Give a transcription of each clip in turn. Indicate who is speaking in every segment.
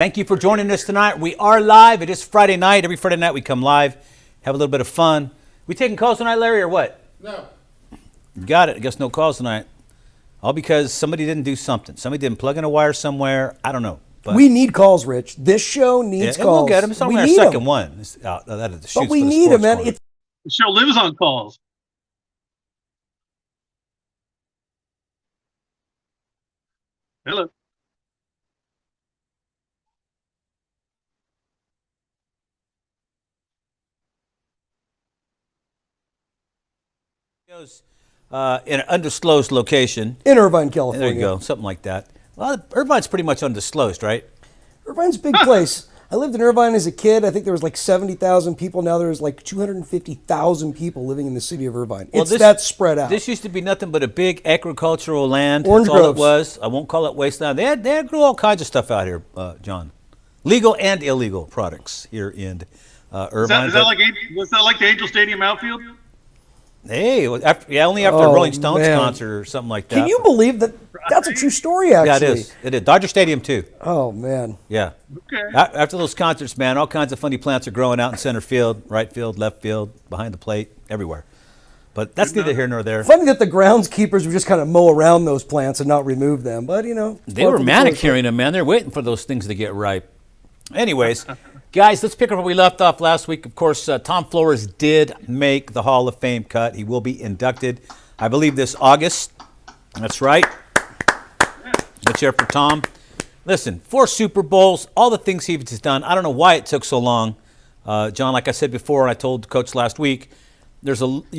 Speaker 1: Thank you for joining us tonight. We are live. It is Friday night. Every Friday night we come live, have a little bit of fun. We taking calls tonight, Larry, or what?
Speaker 2: No.
Speaker 1: Got it. I guess no calls tonight. All because somebody didn't do something. Somebody didn't plug in a wire somewhere. I don't know.
Speaker 3: But we need calls, Rich. This show needs calls.
Speaker 1: We'll get them. It's only our second one.
Speaker 3: But we need them, man.
Speaker 2: The show lives on calls. Hello.
Speaker 1: In an undisclosed location.
Speaker 3: In Irvine, California.
Speaker 1: There you go, something like that. Well, Irvine's pretty much undisclosed, right?
Speaker 3: Irvine's a big place. I lived in Irvine as a kid. I think there was like 70,000 people. Now there's like 250,000 people living in the city of Irvine. Well, that's spread out.
Speaker 1: This used to be nothing but a big agricultural land.
Speaker 3: Orange
Speaker 1: That's all
Speaker 3: groves.
Speaker 1: it was. I won't call it wasteland. They grew all kinds of stuff out here, John. Legal and illegal products here in Irvine.
Speaker 2: Was that like the Angel Stadium outfield?
Speaker 1: Hey, only after a Rolling Stones concert or something like that.
Speaker 3: Can you believe that? That's a true story, actually.
Speaker 1: Yeah, it is. It is. Dodger Stadium, too.
Speaker 3: Oh, man.
Speaker 1: Yeah.
Speaker 2: Okay.
Speaker 1: After those concerts, man, all kinds of funny plants are growing out in center field, right field, left field, behind the plate, everywhere. But that's neither here nor there.
Speaker 3: Funny that the groundskeepers would just kind of mow around those plants and not remove them. But, you know.
Speaker 1: They were manicuring them, man. They're waiting for those things to get ripe. Anyways, guys, let's pick up where we left off last week. Of course, Tom Flores did make the Hall of Fame cut. He will be inducted, I believe, this August. That's right. Let's hear it for Tom. Listen, 4 Super Bowls, all the things he's done. I don't know why it took so long. John, like I said before, and I told the coach last week, you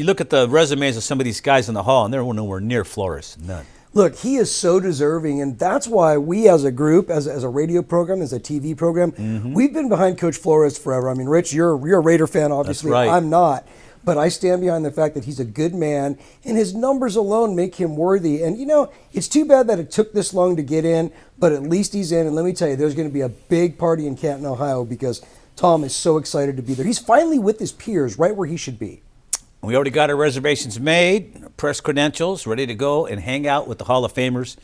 Speaker 1: look at the resumes of some of these guys in the Hall, and they're nowhere near Flores. None.
Speaker 3: Look, he is so deserving, and that's why we as a group, as a radio program, as a TV program, we've been behind Coach Flores forever. I mean, Rich, you're a Raider fan, obviously.
Speaker 1: That's right.
Speaker 3: I'm not. But I stand behind the fact that he's a good man, and his numbers alone make him worthy. And, you know, it's too bad that it took this long to get in, but at least he's in. And let me tell you, there's going to be a big party in Canton, Ohio, because Tom is so excited to be there. He's finally with his peers, right where he should be.
Speaker 1: We already got our reservations made, press credentials, ready to go and hang out with the Hall of Famers.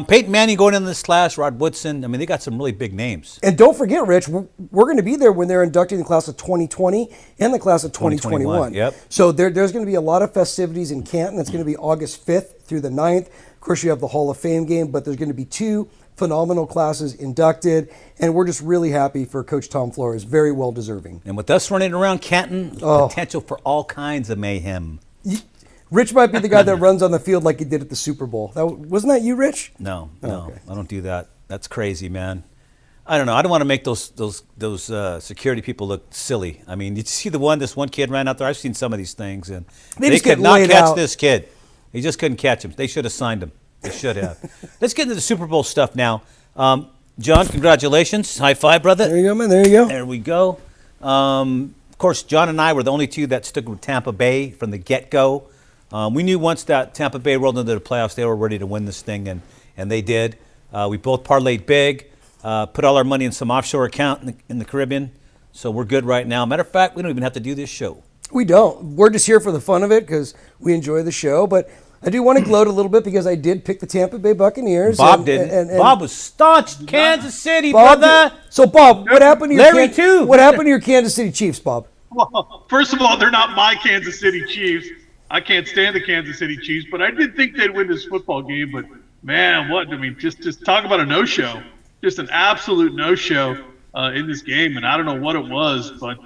Speaker 1: Peyton Manning going into this class, Rod Woodson. I mean, they got some really big names.
Speaker 3: And don't forget, Rich, we're going to be there when they're inducting the class of 2020 and the class of 2021.
Speaker 1: Yep.
Speaker 3: So there's going to be a lot of festivities in Canton. It's going to be August 5th through the 9th. Of course, you have the Hall of Fame game, but there's going to be 2 phenomenal classes inducted, and we're just really happy for Coach Tom Flores. Very well deserving.
Speaker 1: And with us running around Canton, potential for all kinds of mayhem.
Speaker 3: Rich might be the guy that runs on the field like he did at the Super Bowl. Wasn't that you, Rich?
Speaker 1: No,
Speaker 3: okay.
Speaker 1: I don't do that. That's crazy, man. I don't know. I don't want to make those security people look silly. I mean, did you see this one kid ran out there? I've seen some of these things, and they could not catch this kid. He just couldn't catch him. They should have signed him. They should have. Let's get into the Super Bowl stuff now. John, congratulations. High five, brother.
Speaker 3: There you go, man. There you go.
Speaker 1: There we go. Of course, John and I were the only 2 that stuck with Tampa Bay from the get-go. We knew once that Tampa Bay rolled into the playoffs, they were ready to win this thing, and they did. We both parlayed big, put all our money in some offshore account in the Caribbean, so we're good right now. Matter of fact, we don't even have to do this show.
Speaker 3: We don't. We're just here for the fun of it because we enjoy the show, but I do want to gloat a little bit because I did pick the Tampa Bay Buccaneers.
Speaker 1: Bob didn't. And Bob was staunch Kansas City,
Speaker 3: Bob
Speaker 1: brother.
Speaker 3: So, Bob, what happened to
Speaker 1: your
Speaker 3: What happened to your Kansas City Chiefs, Bob?
Speaker 2: Well, first of all, they're not my Kansas City Chiefs. I can't stand the Kansas City Chiefs, but I did think they'd win this football game. But man, just talk about a no-show, just an absolute no-show in this game. And I don't know what it was, but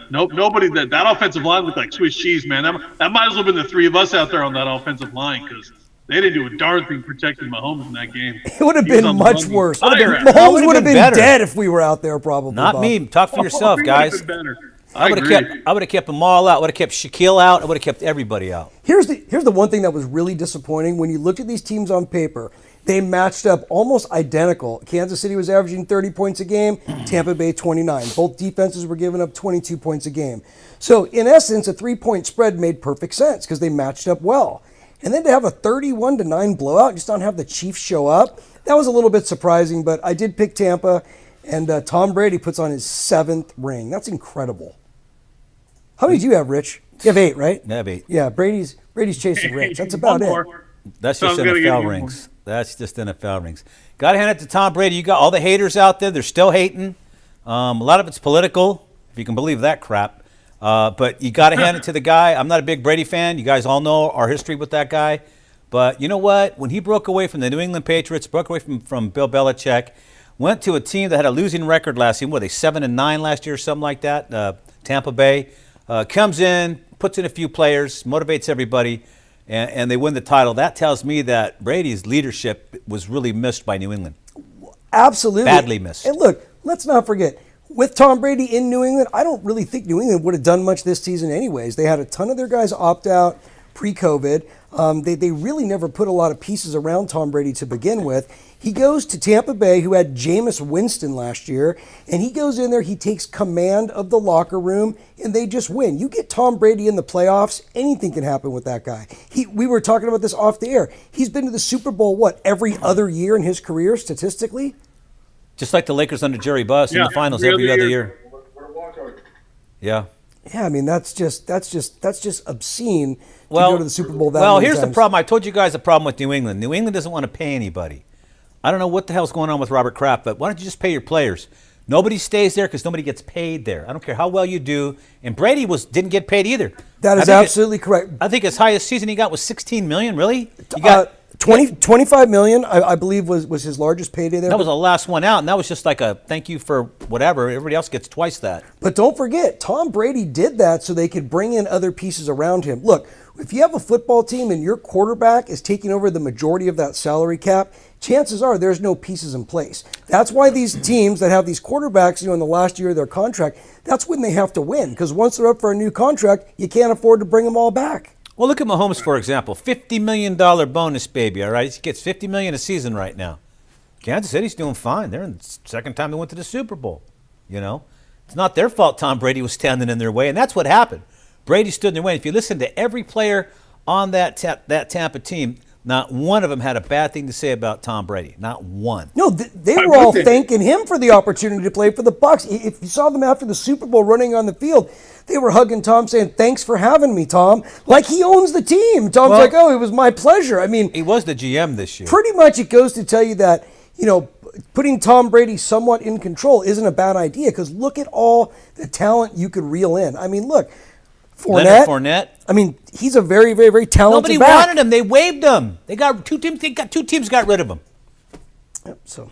Speaker 2: nobody that offensive line looked like Swiss cheese, man. That might as well have been the 3 of us out there on that offensive line because they didn't do a darn thing protecting Mahomes in that game.
Speaker 3: It would have been much worse. Mahomes would have been dead if we were out there, probably.
Speaker 1: Not
Speaker 3: Bob.
Speaker 1: Me. Talk for yourself, guys. I would have kept them all out. I would have kept Shaquille out. I would have kept everybody out.
Speaker 3: Here's the one thing that was really disappointing. When you looked at these teams on paper, they matched up almost identical. Kansas City was averaging 30 points a game, Tampa Bay 29. Both defenses were giving up 22 points a game. So in essence, a 3-point spread made perfect sense because they matched up well. And then to have a 31-9 blowout, just not have the Chiefs show up, that was a little bit surprising. But I did pick Tampa, and Tom Brady puts on his 7th ring. That's incredible. How many do you have, Rich? You have 8, right?
Speaker 1: I have 8.
Speaker 3: Yeah, Brady's chasing Rich. That's about it.
Speaker 1: That's just NFL rings. That's just NFL rings. Got to hand it to Tom Brady. You got all the haters out there. They're still hating. A lot of it's political, if you can believe that crap. But you got to hand it to the guy. I'm not a big Brady fan. You guys all know our history with that guy. But you know what? When he broke away from the New England Patriots, broke away from Bill Belichick, went to a team that had a losing record last season. Were they 7-9 last year or something like that? Tampa Bay. Comes in, puts in a few players, motivates everybody, and they win the title. That tells me that Brady's leadership was really missed by New England.
Speaker 3: Absolutely.
Speaker 1: Badly missed.
Speaker 3: And look, let's not forget, with Tom Brady in New England, I don't really think New England would have done much this season anyways. They had a ton of their guys opt out pre-COVID. They really never put a lot of pieces around Tom Brady to begin with. He goes to Tampa Bay, who had Jameis Winston last year, and he goes in there, he takes command of the locker room, and they just win. You get Tom Brady in the playoffs, anything can happen with that guy. We were talking about this off the air. He's been to the Super Bowl, every other year in his career, statistically?
Speaker 1: Just like the Lakers under Jerry Buss in the finals every other year. Yeah.
Speaker 3: Yeah, I mean, that's just obscene to go to the Super Bowl that many
Speaker 1: here's
Speaker 3: times.
Speaker 1: the problem. I told you guys the problem with New England. New England doesn't want to pay anybody. I don't know what the hell's going on with Robert Kraft, but why don't you just pay your players? Nobody stays there because nobody gets paid there. I don't care how well you do. And Brady didn't get paid either.
Speaker 3: That is absolutely correct.
Speaker 1: I think his highest season he got was $16 million. Really? He got
Speaker 3: 25 million, I believe, was his largest payday there.
Speaker 1: That was the last one out, and that was just like a thank you for whatever. Everybody else gets twice that.
Speaker 3: But don't forget, Tom Brady did that so they could bring in other pieces around him. Look, if you have a football team and your quarterback is taking over the majority of that salary cap, chances are there's no pieces in place. That's why these teams that have these quarterbacks, in the last year of their contract, that's when they have to win. Because once they're up for a new contract, you can't afford to bring them all back.
Speaker 1: Well, look at Mahomes, for example. $50 million bonus, baby, all right? He gets $50 million a season right now. Kansas City's doing fine. They're in the second time they went to the Super Bowl, It's not their fault Tom Brady was standing in their way, and that's what happened. Brady stood in their way. If you listen to every player on that Tampa team, not one of them had a bad thing to say about Tom Brady. Not one.
Speaker 3: No, they were all thanking him for the opportunity to play for the Bucs. If you saw them after the Super Bowl running on the field, they were hugging Tom saying, "Thanks for having me, Tom." Like he owns the team. Tom's like, "Oh, it was my pleasure." I mean,
Speaker 1: he was the GM this year.
Speaker 3: Pretty much it goes to tell you that, putting Tom Brady somewhat in control isn't a bad idea because look at all the talent you could reel in. I mean, look.
Speaker 1: Fournette.
Speaker 3: I mean, he's a very, very, very talented
Speaker 1: Nobody
Speaker 3: back.
Speaker 1: wanted him. They waived him. They got two teams got rid of him.
Speaker 3: Yep, so,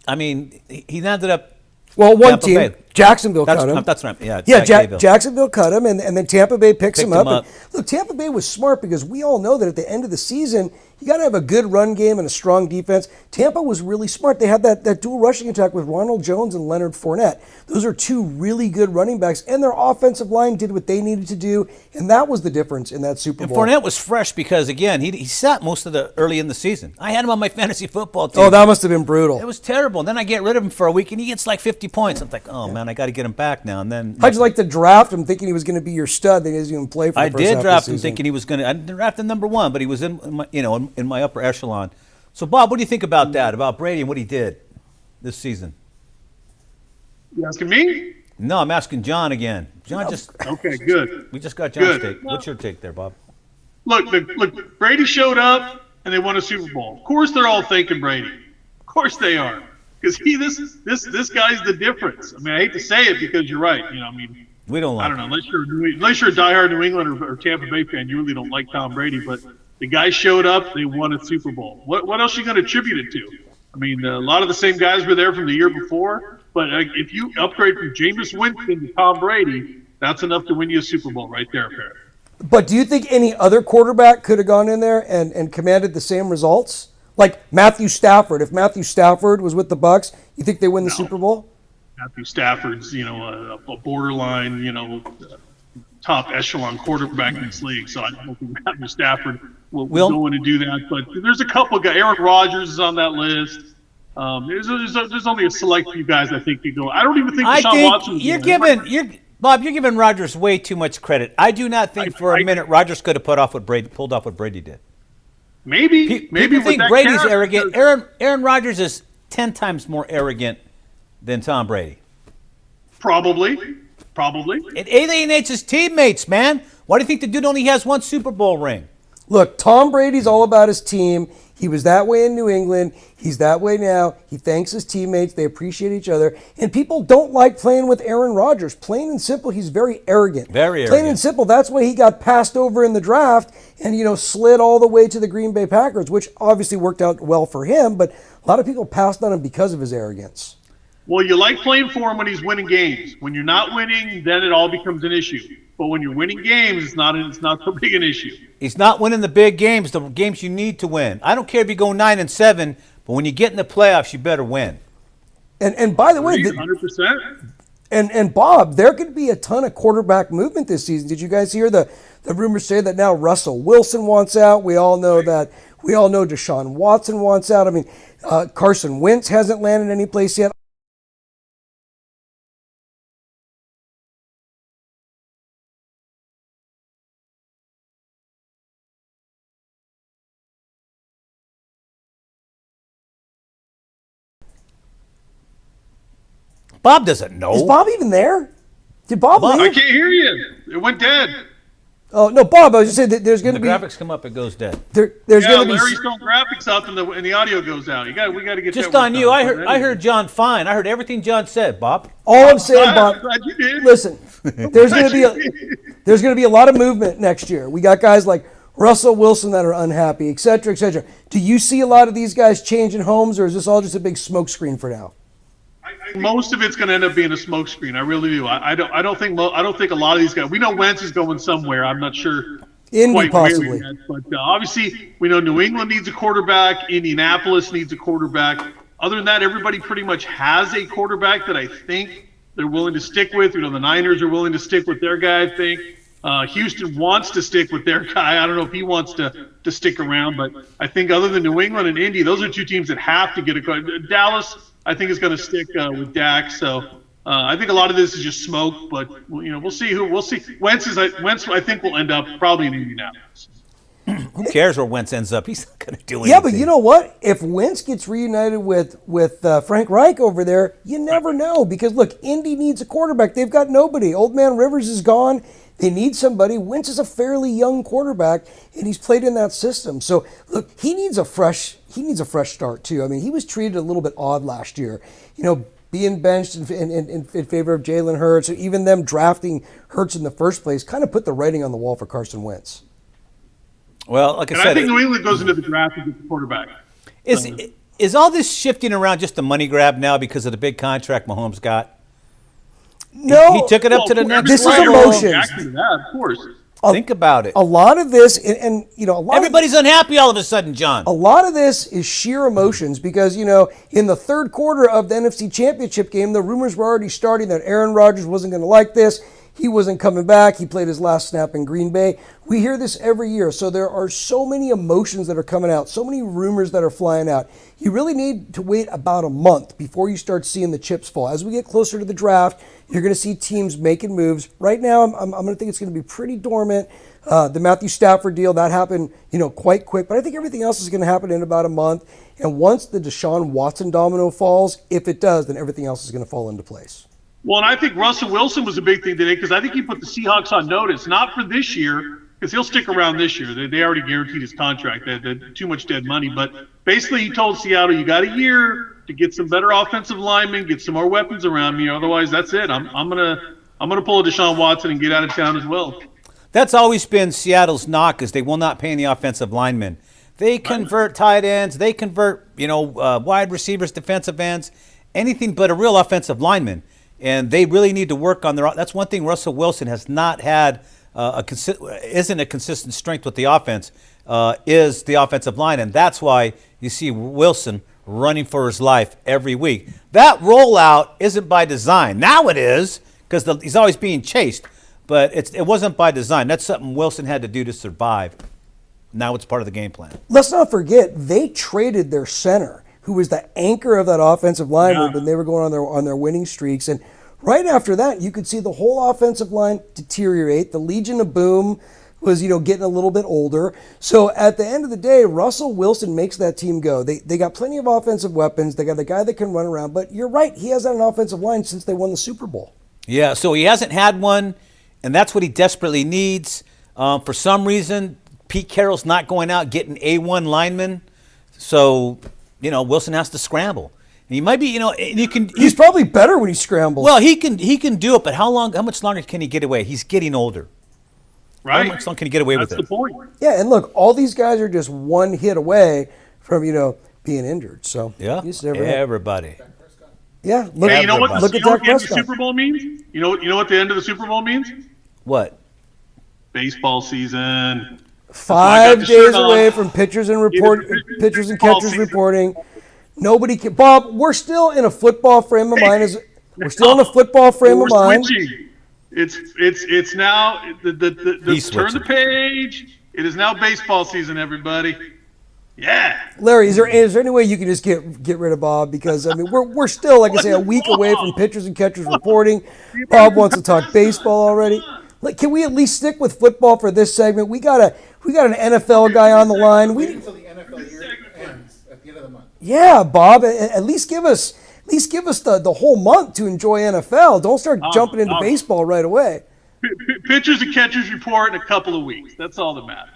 Speaker 1: I mean, he ended up.
Speaker 3: Well, one
Speaker 1: Tampa
Speaker 3: team,
Speaker 1: Bay.
Speaker 3: Jacksonville cut him.
Speaker 1: That's right. Yeah,
Speaker 3: Jacksonville cut him, and then Tampa Bay picks him up.
Speaker 1: up.
Speaker 3: And, look, Tampa Bay was smart because we all know that at the end of the season, you got to have a good run game and a strong defense. Tampa was really smart. They had that dual rushing attack with Ronald Jones and Leonard Fournette. Those are two really good running backs, and their offensive line did what they needed to do, and that was the difference in that Super Bowl.
Speaker 1: And Fournette was fresh because, again, he sat most of the early in the season. I had him on my fantasy football team.
Speaker 3: Oh, that must have been brutal.
Speaker 1: It was terrible. And then I get rid of him for a week, and he gets like 50 points. I'm like, oh, man, I got to get him back now. And then
Speaker 3: How'd you like to draft him thinking he was going to be your stud? That he doesn't even play for the first half of the season.
Speaker 1: I did draft him thinking he was going to. I didn't draft him number one, but he was in my, in my upper echelon. So, Bob, what do you think about that? About Brady and what he did this season?
Speaker 2: You asking me?
Speaker 1: No, I'm asking John again. John just.
Speaker 2: Okay, good.
Speaker 1: We just got John's
Speaker 2: Good.
Speaker 1: take. What's your take there, Bob?
Speaker 2: Look, Brady showed up and they won a Super Bowl. Of course, they're all thanking Brady. Of course they are, because this guy's the difference. I mean, I hate to say it because you're right.
Speaker 1: We don't like.
Speaker 2: I don't know. Unless you're a diehard New England or Tampa Bay fan, you really don't like Tom Brady. But the guy showed up. They won a Super Bowl. What else are you going to attribute it to? I mean, a lot of the same guys were there from the year before. But if you upgrade from Jameis Winston to Tom Brady, that's enough to win you a Super Bowl right there, apparently.
Speaker 3: But do you think any other quarterback could have gone in there and commanded the same results? Like Matthew Stafford. If Matthew Stafford was with the Bucs, you think they win the Super Bowl?
Speaker 2: Matthew Stafford's, a borderline, top echelon quarterback in this league. So I don't think Matthew Stafford will go in and do that. But there's a couple of guys. Aaron Rodgers is on that list. There's only a select few guys I think could go. I don't even think Deshaun Watson.
Speaker 1: Bob, you're giving Rodgers way too much credit. I do not think for a minute Rodgers could have pulled off what Brady did.
Speaker 2: Maybe
Speaker 1: People think Brady's arrogant. Aaron Rodgers is 10 times more arrogant than Tom Brady.
Speaker 2: Probably.
Speaker 1: It alienates his teammates, man. Why do you think the dude only has one Super Bowl ring?
Speaker 3: Look, Tom Brady's all about his team. He was that way in New England. He's that way now. He thanks his teammates. They appreciate each other. And people don't like playing with Aaron Rodgers. Plain and simple, he's very arrogant.
Speaker 1: Very arrogant.
Speaker 3: Plain and simple, that's why he got passed over in the draft and, slid all the way to the Green Bay Packers, which obviously worked out well for him. But a lot of people passed on him because of his arrogance.
Speaker 2: Well, you like playing for him when he's winning games. When you're not winning, then it all becomes an issue. But when you're winning games, it's not so big an issue.
Speaker 1: He's not winning the big games, the games you need to win. I don't care if you go 9-7, but when you get in the playoffs, you better win.
Speaker 3: And by the way,
Speaker 2: 100%.
Speaker 3: And Bob, there could be a ton of quarterback movement this season. Did you guys hear the rumors say that now Russell Wilson wants out? We all know that. We all know Deshaun Watson wants out. I mean, Carson Wentz hasn't landed any place yet.
Speaker 1: Bob doesn't know.
Speaker 3: Is Bob even there? Did Bob
Speaker 2: I
Speaker 3: leave?
Speaker 2: can't hear you. It went dead.
Speaker 3: Oh no, Bob! I was just saying that there's going to
Speaker 1: The
Speaker 3: be
Speaker 1: graphics come up, it goes dead.
Speaker 3: there's
Speaker 2: Yeah,
Speaker 3: going to be
Speaker 2: Larry's throwing graphics up and the audio goes out. We got to get
Speaker 1: Just
Speaker 2: that
Speaker 1: on
Speaker 2: worked
Speaker 1: you,
Speaker 2: out.
Speaker 1: I heard John fine. I heard everything John said, Bob.
Speaker 3: all I'm saying,
Speaker 2: I'm
Speaker 3: Bob.
Speaker 2: glad you did.
Speaker 3: Listen, there's going to be a lot of movement next year. We got guys like Russell Wilson that are unhappy, et cetera, et cetera. Do you see a lot of these guys changing homes, or is this all just a big smokescreen for now?
Speaker 2: Most of it's going to end up being a smokescreen. I really do. I don't think a lot of these guys. We know Wentz is going somewhere. I'm not sure.
Speaker 3: Indy
Speaker 2: quite where
Speaker 3: possibly.
Speaker 2: yet, but obviously we know New England needs a quarterback. Indianapolis needs a quarterback. Other than that, everybody pretty much has a quarterback that I think they're willing to stick with. The Niners are willing to stick with their guy, I think. Houston wants to stick with their guy. I don't know if he wants to stick around, but I think other than New England and Indy, those are two teams that have to get a – Dallas, I think, is going to stick with Dak. So I think a lot of this is just smoke, but we'll see. We'll see. Wentz, I think, will end up probably in Indianapolis.
Speaker 1: Who cares where Wentz ends up? He's not going to do anything.
Speaker 3: Yeah, but you know what? If Wentz gets reunited with Frank Reich over there, you never know. Because, look, Indy needs a quarterback. They've got nobody. Old man Rivers is gone. They need somebody. Wentz is a fairly young quarterback, and he's played in that system. So, look, he needs a fresh start, too. I mean, he was treated a little bit odd last year. Being benched in favor of Jalen Hurts, or even them drafting Hurts in the first place, kind of put the writing on the wall for Carson Wentz.
Speaker 1: Well, like I
Speaker 2: And
Speaker 1: said,
Speaker 2: I think New England goes into the draft to get the quarterback.
Speaker 1: is all this shifting around just a money grab now because of the big contract Mahomes got?
Speaker 3: No,
Speaker 1: He took it up to the next
Speaker 3: This is
Speaker 1: level.
Speaker 3: emotions.
Speaker 2: Reacting to that, of course.
Speaker 1: Think about it.
Speaker 3: a lot of this, and a lot
Speaker 1: Everybody's unhappy all of a sudden, John.
Speaker 3: a lot of this is sheer emotions because, in the third quarter of the NFC Championship game, the rumors were already starting that Aaron Rodgers wasn't going to like this. He wasn't coming back. He played his last snap in Green Bay. We hear this every year. So there are so many emotions that are coming out, so many rumors that are flying out. You really need to wait about a month before you start seeing the chips fall. As we get closer to the draft, you're going to see teams making moves. Right now, I'm going to think it's going to be pretty dormant. The Matthew Stafford deal, that happened, quite quick. But I think everything else is going to happen in about a month. And once the Deshaun Watson domino falls, if it does, then everything else is going to fall into place.
Speaker 2: Well, and I think Russell Wilson was a big thing today because I think he put the Seahawks on notice, not for this year, because he'll stick around this year. They already guaranteed his contract. They had too much dead money. But basically, he told Seattle, you got a year to get some better offensive linemen, get some more weapons around me. Otherwise, that's it. I'm gonna pull a Deshaun Watson and get out of town as well.
Speaker 1: That's always been Seattle's knock, is they will not pay any offensive linemen. They convert tight ends. They convert, wide receivers, defensive ends, anything but a real offensive lineman. And they really need to work on their. That's one thing Russell Wilson has not had isn't a consistent strength with the offense. Is the offensive line, and that's why you see Wilson running for his life every week. That rollout isn't by design. Now it is because he's always being chased, but it wasn't by design. That's something Wilson had to do to survive. Now it's part of the game plan.
Speaker 3: Let's not forget, they traded their center, who was the anchor of that offensive line when they were going on their winning streaks. And right after that, you could see the whole offensive line deteriorate. The Legion of Boom was, getting a little bit older. So at the end of the day, Russell Wilson makes that team go. They got plenty of offensive weapons. They got the guy that can run around. But you're right, he hasn't had an offensive line since they won the Super Bowl.
Speaker 1: Yeah, so he hasn't had one, and that's what he desperately needs. For some reason, Pete Carroll's not going out getting A1 linemen. So, Wilson has to scramble. And he might be, and you can.
Speaker 3: He's probably better when he scrambles.
Speaker 1: Well, he can do it, but how much longer can he get away? He's getting older.
Speaker 2: Right.
Speaker 1: How much longer can he get away with it?
Speaker 2: That's the point.
Speaker 3: Yeah, and look, all these guys are just one hit away from, being injured. So
Speaker 1: Yeah,
Speaker 3: you just never know.
Speaker 1: everybody.
Speaker 3: Yeah, look,
Speaker 2: Hey, you know what?
Speaker 3: look
Speaker 2: You
Speaker 3: at
Speaker 2: know what
Speaker 3: Dak
Speaker 2: the end of the
Speaker 3: Prescott.
Speaker 2: Super Bowl means? You know what the end of the Super Bowl means?
Speaker 1: What?
Speaker 2: Baseball season.
Speaker 3: 5
Speaker 2: the
Speaker 3: days
Speaker 2: shirt on.
Speaker 3: away from pitchers and pitchers and
Speaker 2: Football
Speaker 3: catchers
Speaker 2: season.
Speaker 3: reporting. Nobody can. Bob, we're still in a football frame of mind. We're still in a football frame of mind.
Speaker 2: Switching. It's now
Speaker 1: He's
Speaker 2: turn the
Speaker 1: switching.
Speaker 2: page. It is now baseball season, everybody. Yeah.
Speaker 3: Larry, is there any way you can just get rid of Bob? Because I mean, we're still, like I say, a week away from pitchers and catchers reporting. Bob wants to talk baseball already. Like, can we at least stick with football for this segment? We got an NFL guy on the line.
Speaker 4: Until the NFL year ends at the end of the month.
Speaker 3: Yeah, Bob. At least give us the whole month to enjoy NFL. Don't start jumping into baseball right away.
Speaker 2: Pitchers and catchers report in a couple of weeks. That's all that matters.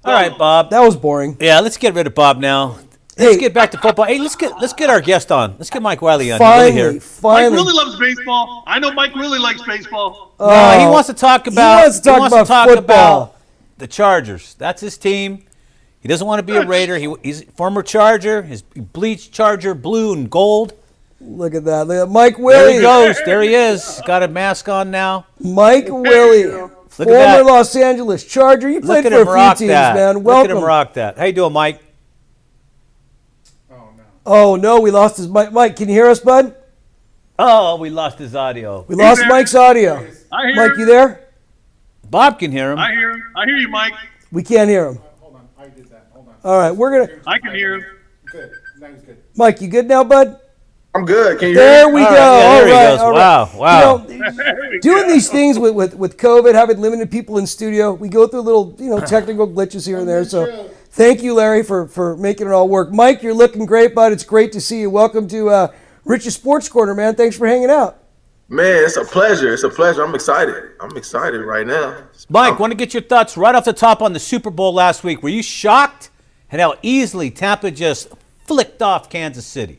Speaker 1: All right, Bob.
Speaker 3: That was boring.
Speaker 1: Yeah, let's get rid of Bob now. Let's
Speaker 3: Hey,
Speaker 1: get back to football. Hey, let's get our guest on. Let's get Mike Wiley on. He's really here.
Speaker 2: Mike
Speaker 3: Finally.
Speaker 2: really loves baseball. I know Mike really likes baseball.
Speaker 1: No, he wants to talk about.
Speaker 3: wants to talk about football.
Speaker 1: The Chargers. That's his team. He doesn't want to be a Raider. He's a former Charger. He bleached Charger blue and gold.
Speaker 3: Look at that. Look at Mike
Speaker 1: There
Speaker 3: Willie.
Speaker 1: he goes. There he is. Got a mask on now.
Speaker 3: Mike Willie,
Speaker 1: Look at
Speaker 3: former
Speaker 1: that.
Speaker 3: Los Angeles Charger. You played
Speaker 1: Look at
Speaker 3: for
Speaker 1: him
Speaker 3: a
Speaker 1: rock
Speaker 3: few teams,
Speaker 1: that.
Speaker 3: man.
Speaker 1: Look
Speaker 3: Welcome.
Speaker 1: at him rock that. How you doing, Mike?
Speaker 4: Oh no.
Speaker 3: Oh no, we lost his mic. Mike, can you hear us, bud?
Speaker 1: Oh, we lost his audio.
Speaker 3: We lost
Speaker 2: there.
Speaker 3: Mike's audio.
Speaker 2: I hear
Speaker 3: Mike,
Speaker 2: him.
Speaker 3: you there?
Speaker 1: Bob can hear him.
Speaker 2: I hear him. I hear you, Mike.
Speaker 3: We can't hear him.
Speaker 4: Hold on. I did that. Hold on.
Speaker 3: All right, we're gonna.
Speaker 2: I can hear him.
Speaker 4: Good. Now he's good.
Speaker 3: Mike, you good now, bud?
Speaker 5: I'm good. Can you hear
Speaker 3: There
Speaker 5: me?
Speaker 3: we
Speaker 1: All
Speaker 3: go.
Speaker 1: right, yeah, there he
Speaker 3: All right,
Speaker 1: goes.
Speaker 3: all right.
Speaker 1: Wow.
Speaker 3: You know, doing these things with COVID, having limited people in studio, we go through little technical glitches here and there. So thank you, Larry, for making it all work. Mike, you're looking great, bud. It's great to see you. Welcome to Rich's Sports Corner, man. Thanks for hanging out.
Speaker 5: Man, it's a pleasure. It's a pleasure. I'm excited. I'm excited right now.
Speaker 1: Mike, want to get your thoughts right off the top on the Super Bowl last week. Were you shocked at how easily Tampa just flicked off Kansas City?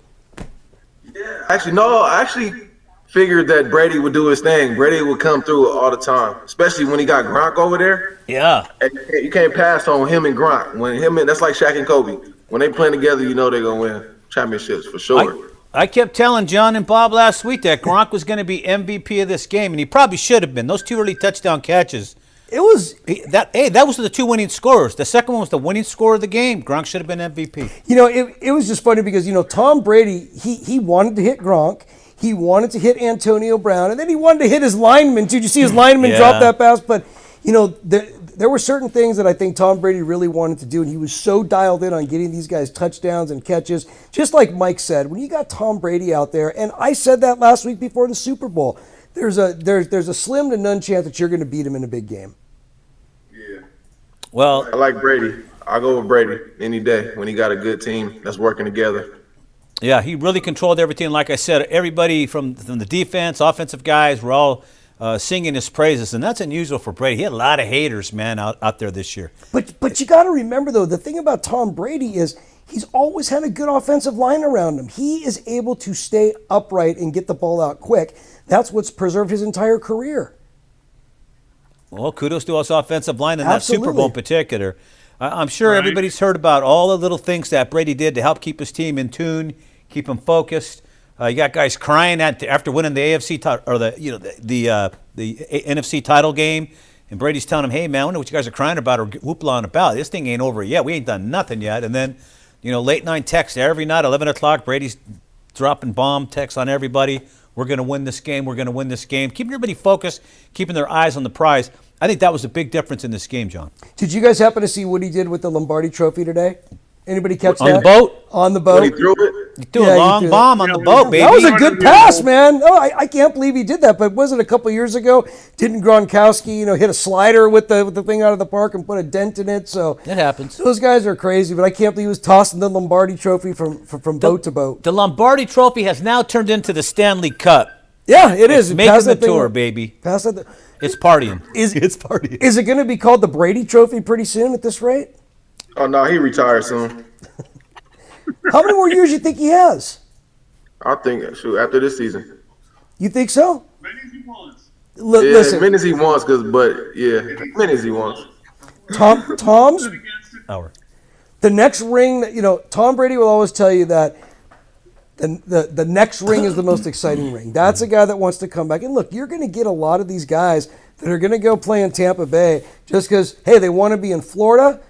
Speaker 5: Actually, no. I actually figured that Brady would do his thing. Brady would come through all the time, especially when he got Gronk over there.
Speaker 1: Yeah.
Speaker 5: And you can't pass on him and Gronk. That's like Shaq and Kobe. When they playing together, you know they're gonna win championships for sure.
Speaker 1: I kept telling John and Bob last week that Gronk was going to be MVP of this game, and he probably should have been. Those two early touchdown catches.
Speaker 3: It was,
Speaker 1: That was the two winning scorers. The second one was the winning scorer of the game. Gronk should have been MVP.
Speaker 3: it was just funny because Tom Brady he wanted to hit Gronk, he wanted to hit Antonio Brown, and then he wanted to hit his lineman. Did you see his lineman
Speaker 1: Yeah.
Speaker 3: drop that pass? But there were certain things that I think Tom Brady really wanted to do, and he was so dialed in on getting these guys touchdowns and catches. Just like Mike said, when you got Tom Brady out there, and I said that last week before the Super Bowl, there's a slim to none chance that you're going to beat him in a big game.
Speaker 1: Well,
Speaker 5: I like Brady. I'll go with Brady any day when he got a good team that's working together.
Speaker 1: yeah, he really controlled everything. Like I said, everybody from the defense, offensive guys were all singing his praises, and that's unusual for Brady. He had a lot of haters, man, out there this year.
Speaker 3: But you got to remember, though, the thing about Tom Brady is he's always had a good offensive line around him. He is able to stay upright and get the ball out quick. That's what's preserved his entire career.
Speaker 1: Well, kudos to us offensive line in that
Speaker 3: Absolutely.
Speaker 1: Super Bowl in particular. I'm sure
Speaker 2: Right.
Speaker 1: everybody's heard about all the little things that Brady did to help keep his team in tune, keep him focused. You got guys crying after winning the AFC or the NFC title game, and Brady's telling them, "Hey man, I wonder what you guys are crying about or whoopla about. This thing ain't over yet. We ain't done nothing yet." And then, late night texts every night, 11 o'clock. Brady's dropping bomb texts on everybody. We're going to win this game. We're going to win this game. Keeping everybody focused, keeping their eyes on the prize. I think that was a big difference in this game, John.
Speaker 3: Did you guys happen to see what he did with the Lombardi Trophy today? Anybody catch
Speaker 1: On
Speaker 3: that?
Speaker 1: the boat?
Speaker 3: On the
Speaker 5: When he
Speaker 3: boat.
Speaker 5: threw it,
Speaker 1: He threw
Speaker 3: Yeah,
Speaker 1: a
Speaker 3: he
Speaker 1: long
Speaker 3: threw it.
Speaker 1: bomb on the boat, baby.
Speaker 3: That was a good
Speaker 2: Yeah.
Speaker 3: pass, man. Oh, I can't believe he did that. But was it a couple years ago? Didn't Gronkowski, hit a slider with the thing out of the park and put a dent in it? So
Speaker 1: It happens.
Speaker 3: those guys are crazy. But I can't believe he was tossing the Lombardi Trophy from boat to boat.
Speaker 1: The Lombardi Trophy has now turned into the Stanley Cup.
Speaker 3: Yeah, it
Speaker 1: It's
Speaker 3: is.
Speaker 1: making
Speaker 3: Pass
Speaker 1: the
Speaker 3: that thing-
Speaker 1: tour, baby.
Speaker 3: Pass that.
Speaker 1: It's partying.
Speaker 3: Is
Speaker 1: It's partying.
Speaker 3: Is it going to be called the Brady Trophy pretty soon at this rate?
Speaker 5: oh no, he retired soon.
Speaker 3: How many more years do you think he has?
Speaker 5: I think after this season.
Speaker 3: You think so?
Speaker 2: Many as he wants.
Speaker 5: Yeah,
Speaker 3: Listen,
Speaker 5: as many as he wants, as many as he wants.
Speaker 3: Tom's
Speaker 1: Hour.
Speaker 3: the next ring that Tom Brady will always tell you that the next ring is the most exciting ring. That's a guy that wants to come back. And look, you're going to get a lot of these guys that are going to go play in Tampa Bay just because, hey, they want to be in Florida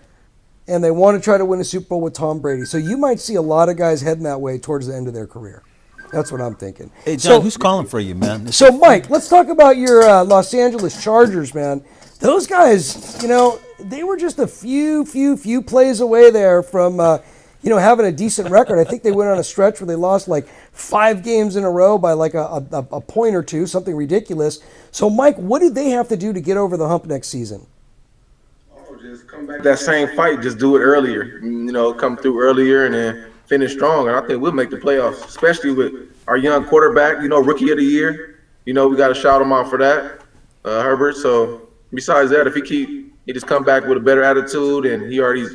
Speaker 3: and they want to try to win a Super Bowl with Tom Brady. So you might see a lot of guys heading that way towards the end of their career. That's what I'm thinking.
Speaker 1: Hey, John, who's calling for you, man?
Speaker 3: So, Mike, let's talk about your Los Angeles Chargers, man. Those guys, they were just a few plays away there from, having a decent record. I think they went on a stretch where they lost like 5 games in a row by like a point or two, something ridiculous. So, Mike, what did they have to do to get over the hump next season?
Speaker 5: Just come back that same fight. Just do it earlier. Come through earlier and then finish strong. And I think we'll make the playoffs, especially with our young quarterback. Rookie of the year. We got to shout him out for that, Herbert. So besides that, if he just come back with a better attitude, and he already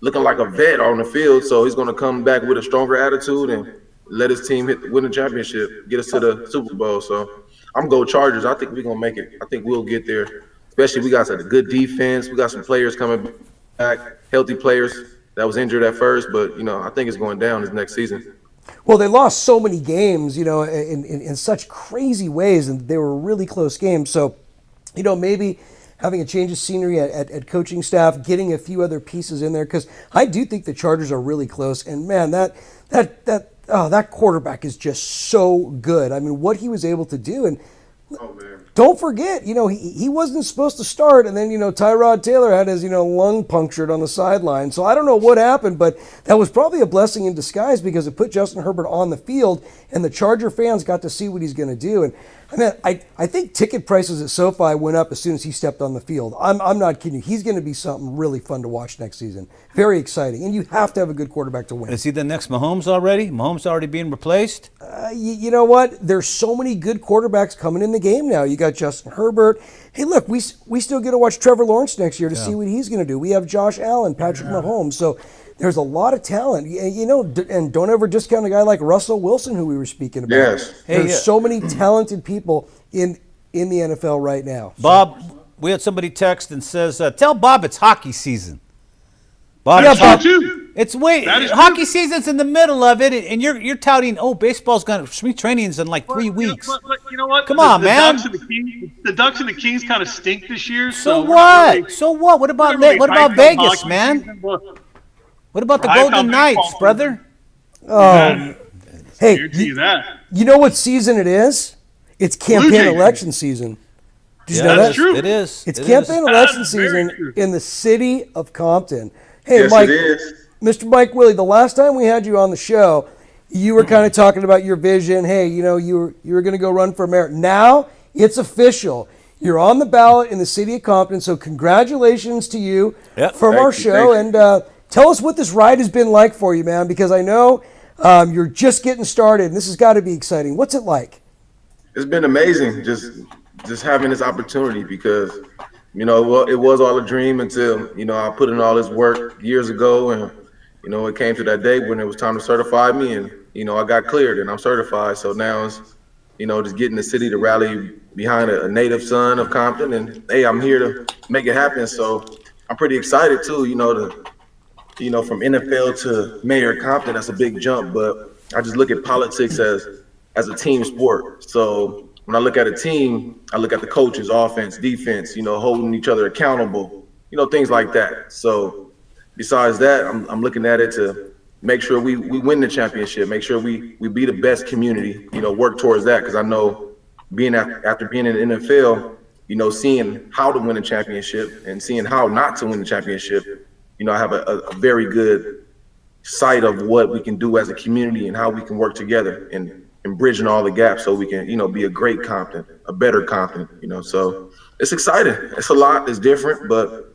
Speaker 5: looking like a vet on the field, so he's going to come back with a stronger attitude and let his team win the championship, get us to the Super Bowl. So I'm go Chargers. I think we're going to make it. I think we'll get there. Especially we got a good defense. We got some players coming back, healthy players that was injured at first, but I think it's going down this next season.
Speaker 3: Well, they lost so many games, in such crazy ways, and they were really close games. So, maybe having a change of scenery at coaching staff, getting a few other pieces in there, because I do think the Chargers are really close. And man, that quarterback is just so good. I mean, what he was able to do, and
Speaker 5: Oh man.
Speaker 3: don't forget, he wasn't supposed to start, and then, Tyrod Taylor had his, lung punctured on the sideline. So I don't know what happened, but that was probably a blessing in disguise because it put Justin Herbert on the field, and the Charger fans got to see what he's going to do. And I think ticket prices at SoFi went up as soon as he stepped on the field. I'm not kidding you. He's going to be something really fun to watch next season. Very exciting. And you have to have a good quarterback to win.
Speaker 1: Is he the next Mahomes already? Mahomes already being replaced?
Speaker 3: You know what? There's so many good quarterbacks coming in the game now. You got Justin Herbert. Hey, look, we still get to watch Trevor Lawrence next year to see what he's going to do. We have Josh Allen, Patrick Mahomes. So there's a lot of talent. And don't ever discount a guy like Russell Wilson, who we were speaking about.
Speaker 5: Yes.
Speaker 3: There's so many talented people in the NFL right now.
Speaker 1: Bob, we had somebody text and says, tell Bob it's hockey season. Bob,
Speaker 3: Yeah,
Speaker 1: it's
Speaker 3: Bob.
Speaker 2: Too.
Speaker 1: It's
Speaker 2: That is
Speaker 1: hockey season's in the middle of it, and you're touting, baseball's gonna spring training's in like 3 weeks.
Speaker 2: But you know what?
Speaker 1: Come on, man.
Speaker 2: The Ducks and the Kings kind of stink this year.
Speaker 1: So
Speaker 2: we're not really-
Speaker 1: So what? What about
Speaker 2: we're not really
Speaker 1: what about
Speaker 2: hyped on
Speaker 1: Vegas,
Speaker 2: hockey
Speaker 1: man?
Speaker 2: season, but
Speaker 1: What about the
Speaker 2: Hyped on
Speaker 1: Golden
Speaker 2: baseball
Speaker 1: Knights,
Speaker 2: season.
Speaker 1: brother?
Speaker 3: Hey,
Speaker 2: Guarantee you that.
Speaker 3: you know what season it is? It's campaign
Speaker 2: Jays.
Speaker 3: election season. Did you know
Speaker 2: that's
Speaker 3: that?
Speaker 2: true.
Speaker 1: It is.
Speaker 3: It's
Speaker 1: It
Speaker 3: campaign
Speaker 1: is.
Speaker 3: election
Speaker 2: That's very
Speaker 3: season
Speaker 2: true.
Speaker 3: in the city of Compton. Hey,
Speaker 5: Yes,
Speaker 3: Mike,
Speaker 5: it is.
Speaker 3: Mr. Mike Willie, the last time we had you on the show, you were kind of talking about your vision. Hey, you were going to go run for mayor. Now it's official. You're on the ballot in the city of Compton. So congratulations to you
Speaker 1: Yep.
Speaker 3: from
Speaker 5: Thank
Speaker 3: our
Speaker 5: you,
Speaker 3: show.
Speaker 5: thank
Speaker 3: And tell us what this ride has been like for you, man, because I know you're just getting started, and this has got to be exciting. What's it like?
Speaker 5: It's been amazing just having this opportunity because it was all a dream until I put in all this work years ago, and it came to that day when it was time to certify me, and I got cleared and I'm certified. So now it's just getting the city to rally behind a native son of Compton, and hey, I'm here to make it happen. So I'm pretty excited too. From NFL to mayor of Compton, that's a big jump, but I just look at politics as a team sport. So when I look at a team, I look at the coaches, offense, defense, holding each other accountable, things like that. So besides that, I'm looking at it to make sure we win the championship, make sure we be the best community, work towards that. Because I know after being in the NFL, seeing how to win a championship and seeing how not to win the championship, I have a very good sight of what we can do as a community and how we can work together and bridging all the gaps so we can, be a great Compton, a better Compton, So it's exciting. It's a lot. It's different, but,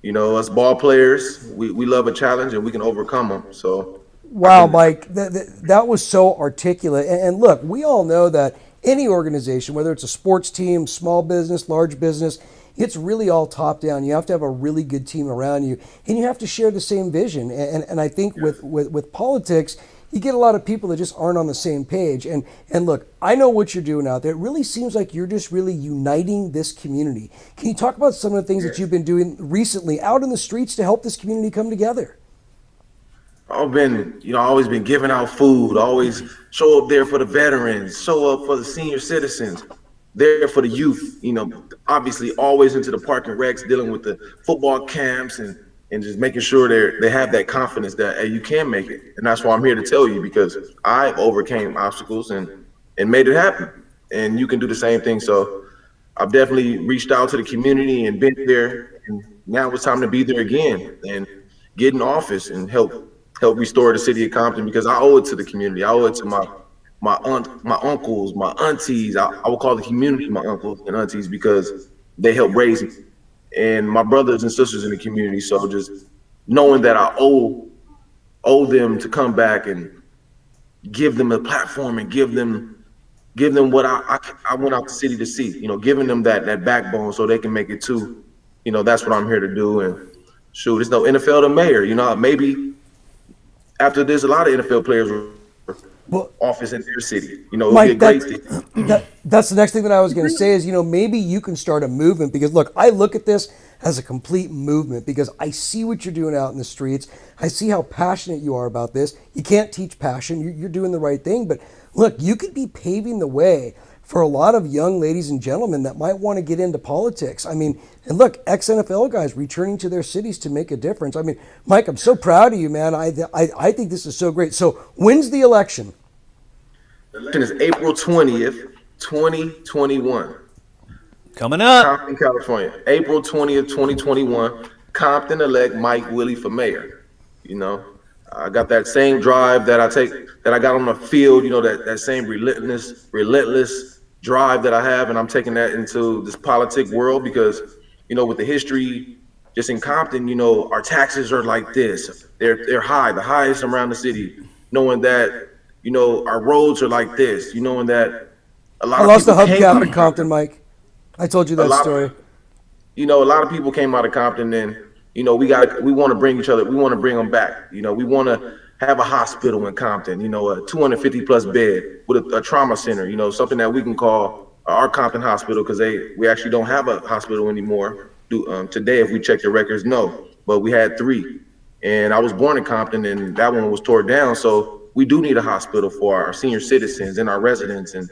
Speaker 5: us ball players, we love a challenge and we can overcome them. So.
Speaker 3: Wow, Mike, that was so articulate. And look, we all know that any organization, whether it's a sports team, small business, large business, It's really all top down. You have to have a really good team around you, and you have to share the same vision. And I think with politics, you get a lot of people that just aren't on the same page. And look, I know what you're doing out there. It really seems like you're just really uniting this community. Can you talk about some of the things that you've been doing recently out in the streets to help this community come together?
Speaker 5: Always been giving out food, always show up there for the veterans, show up for the senior citizens, there for the youth, obviously always into the park and recs, dealing with the football camps and just making sure they have that confidence that, hey, you can make it. And that's why I'm here to tell you, because I've overcame obstacles and made it happen. And you can do the same thing. So I've definitely reached out to the community and been there. And now it's time to be there again and get in office and help restore the city of Compton, because I owe it to the community. I owe it to my uncles, my aunties. I will call the community my uncles and aunties because they helped raise me, and my brothers and sisters in the community. So just knowing that I owe them to come back and give them a platform and give them what I went out the city to see, giving them that backbone so they can make it too. That's what I'm here to do. And shoot, it's no NFL to mayor. Maybe after this, a lot of NFL players will office in their city. It'll
Speaker 3: Mike,
Speaker 5: be a great thing.
Speaker 3: that's the next thing that I was going to say is, maybe you can start a movement, because look, I look at this as a complete movement because I see what you're doing out in the streets. I see how passionate you are about this. You can't teach passion. You're doing the right thing. But look, you could be paving the way for a lot of young ladies and gentlemen that might want to get into politics. I mean, and look, ex-NFL guys returning to their cities to make a difference. I mean, Mike, I'm so proud of you, man. I think this is so great. So when's the election?
Speaker 5: The election is April 20th, 2021.
Speaker 1: Coming up.
Speaker 5: Compton, California. April 20th, 2021. Compton elect Mike Willie for mayor. I got that same drive that I got on the field, that same relentless drive that I have, and I'm taking that into this politic world because, with the history just in Compton, our taxes are like this. They're high, the highest around the city. Knowing that, our roads are like this. Knowing that a lot
Speaker 3: I
Speaker 5: of
Speaker 3: lost the
Speaker 5: people
Speaker 3: hubcap in Compton, Mike. I told you that story.
Speaker 5: A lot of people came out of Compton, and we want to bring each other. We want to bring them back. We want to have a hospital in Compton. A 250 plus bed with a trauma center. Something that we can call our Compton hospital, because we actually don't have a hospital anymore. Today, if we check the records, no, but we had 3, and I was born in Compton, and that one was torn down. So we do need a hospital for our senior citizens and our residents, and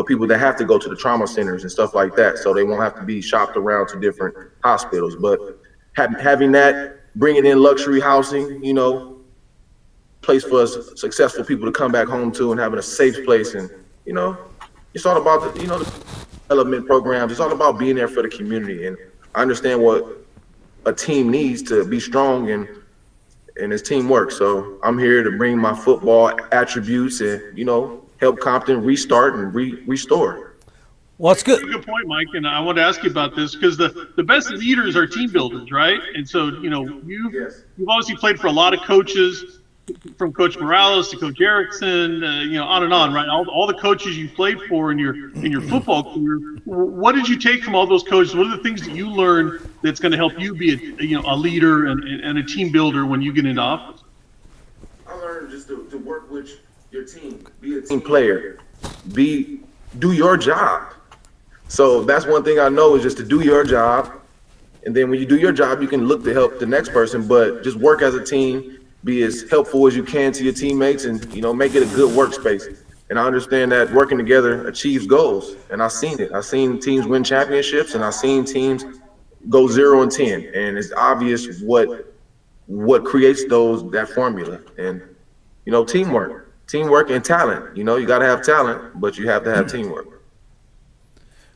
Speaker 5: people that have to go to the trauma centers and stuff like that, so they won't have to be shopped around to different hospitals. But having that, bringing in luxury housing, place for us successful people to come back home to, and having a safe place. And, it's all about the development programs. It's all about being there for the community. And I understand what a team needs to be strong, and it's teamwork. So I'm here to bring my football attributes and, help Compton restart and restore.
Speaker 1: Well, it's good.
Speaker 2: Good point, Mike. And I want to ask you about this because the best leaders are team builders, right? And so, you've obviously played for a lot of coaches, from Coach Morales to Coach Erickson, on and on, right? All the coaches you played for in your football career. What did you take from all those coaches? What are the things that you learned that's going to help you be a leader and a team builder when you get into office?
Speaker 5: I learned just to work with your team, be a team player, do your job. So that's one thing I know, is just to do your job. And then when you do your job, you can look to help the next person, but just work as a team, be as helpful as you can to your teammates, and, make it a good workspace. And I understand that working together achieves goals. And I've seen it. I've seen teams win championships, and I've seen teams go 0-10. And it's obvious what creates that formula. And, teamwork and talent. You got to have talent, but you have to have teamwork.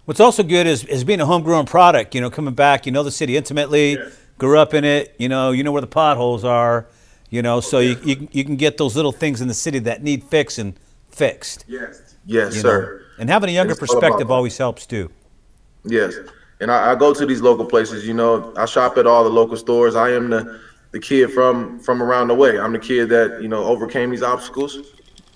Speaker 1: What's also good is being a homegrown product, coming back, the city intimately, grew up in it, you know where the potholes are, so you can get those little things in the city that need fixed.
Speaker 5: Yes, sir.
Speaker 1: And having a younger perspective always helps too.
Speaker 5: Yes. And I go to these local places, I shop at all the local stores. I am the kid from around the way. I'm the kid that, overcame these obstacles.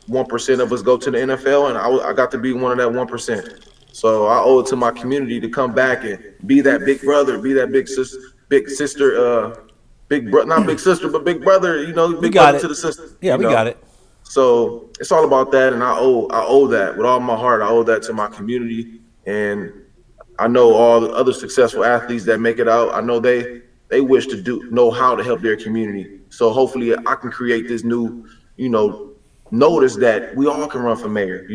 Speaker 5: 1% of us go to the NFL, and I got to be one of that 1%. So I owe it to my community to come back and be that big brother, be that big sister, not big sister, but big brother.
Speaker 1: We
Speaker 5: Big
Speaker 1: got
Speaker 5: brother
Speaker 1: it.
Speaker 5: to the sister.
Speaker 1: Yeah, we got it.
Speaker 5: So it's all about that, and I owe that with all my heart. I owe that to my community, and I know all the other successful athletes that make it out. I know they wish to know how to help their community. So hopefully I can create this new, you know, notice that we all can run for mayor.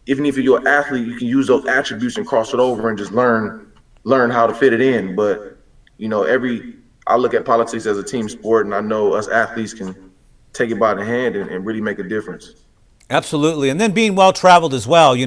Speaker 5: Even if you're an athlete, you can use those attributes and cross it over and just learn how to fit it in. But I look at politics as a team sport, and I know us athletes can take it by the hand and really make a difference.
Speaker 1: Absolutely. And then being well traveled as well.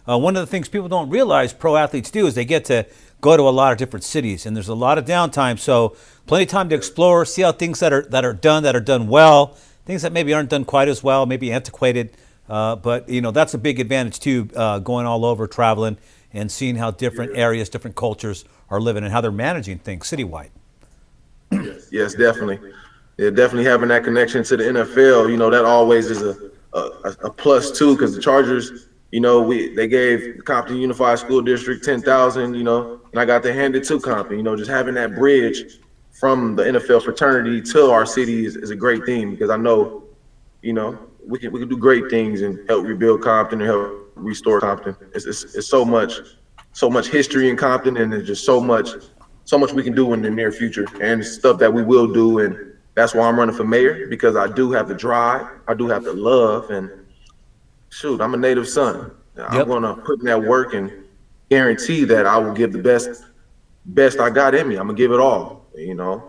Speaker 1: One of the things people don't realize pro athletes do is they get to go to a lot of different cities, and there's a lot of downtime. So plenty of time to explore, see how things that are done well, things that maybe aren't done quite as well, maybe antiquated. But that's a big advantage too, going all over, traveling, and seeing how different areas, different cultures are living and how they're managing things citywide.
Speaker 5: Yes, definitely. Yeah, definitely having that connection to the NFL. That always is a plus too, because the Chargers, they gave the Compton Unified School District 10,000, and I got to hand it to Compton. Just having that bridge from the NFL fraternity to our city is a great thing, because I know, we can do great things and help rebuild Compton and help restore Compton. It's so much history in Compton, and there's just so much we can do in the near future, and stuff that we will do. And that's why I'm running for mayor, because I do have the drive, I do have the love, and shoot, I'm a native son. I'm gonna put in that work and guarantee that I will give the best I got in me. I'm gonna give it all. And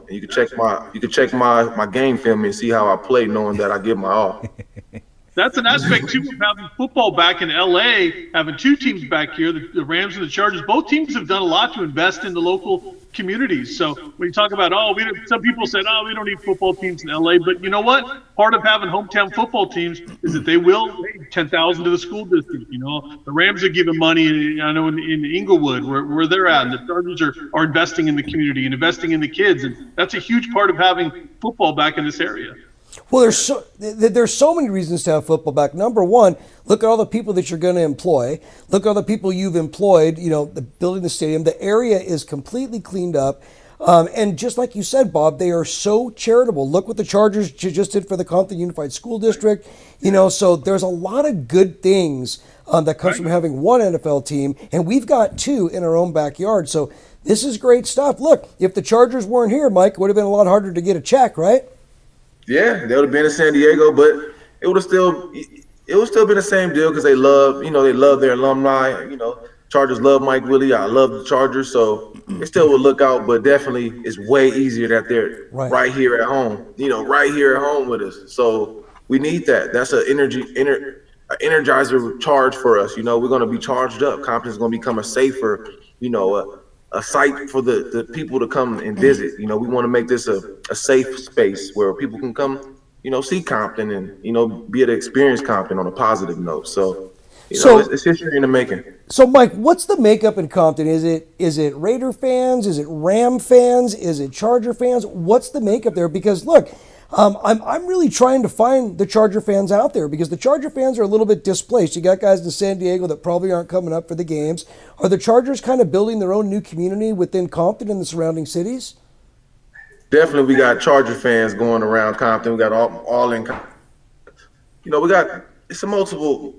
Speaker 5: you can check my game film and see how I play, knowing that I give my all.
Speaker 2: That's an aspect too of having football back in LA, having two teams back here, the Rams and the Chargers. Both teams have done a lot to invest in the local communities. So when you talk about, some people said, we don't need football teams in LA, but you know what? Part of having hometown football teams is that they will pay $10,000 to the school district. The Rams are giving money. I know in Inglewood where they're at, and the Chargers are investing in the community and investing in the kids, and that's a huge part of having football back in this area.
Speaker 3: Well, there's so many reasons to have football back. Number one, look at all the people that you're going to employ. Look at all the people you've employed, building the stadium. The area is completely cleaned up. And just like you said, Bob, they are so charitable. Look what the Chargers just did for the Compton Unified School District. So there's a lot of good things that comes from having one NFL team, and we've got two in our own backyard. So this is great stuff. Look, if the Chargers weren't here, Mike, it would have been a lot harder to get a check, right?
Speaker 5: Yeah, they would have been in San Diego, but it would still been the same deal, because they love their alumni. Chargers love Mike Willie. I love the Chargers, so they still would look out. But definitely, it's way easier that they're right here at home. Right here at home with us. So we need that. That's an energizer charge for us. We're going to be charged up. Compton's going to become a safer, a site for the people to come and visit. We want to make this a safe space where people can come, see Compton and, be able to experience Compton on a positive note. So, it's history in the making.
Speaker 3: So, Mike, what's the makeup in Compton? Is it Raider fans? Is it Ram fans? Is it Charger fans? What's the makeup there? Because, look, I'm really trying to find the Charger fans out there, because the Charger fans are a little bit displaced. You got guys in San Diego that probably aren't coming up for the games. Are the Chargers kind of building their own new community within Compton and the surrounding cities?
Speaker 5: Definitely, we got Charger fans going around Compton. We got all in. It's a multiple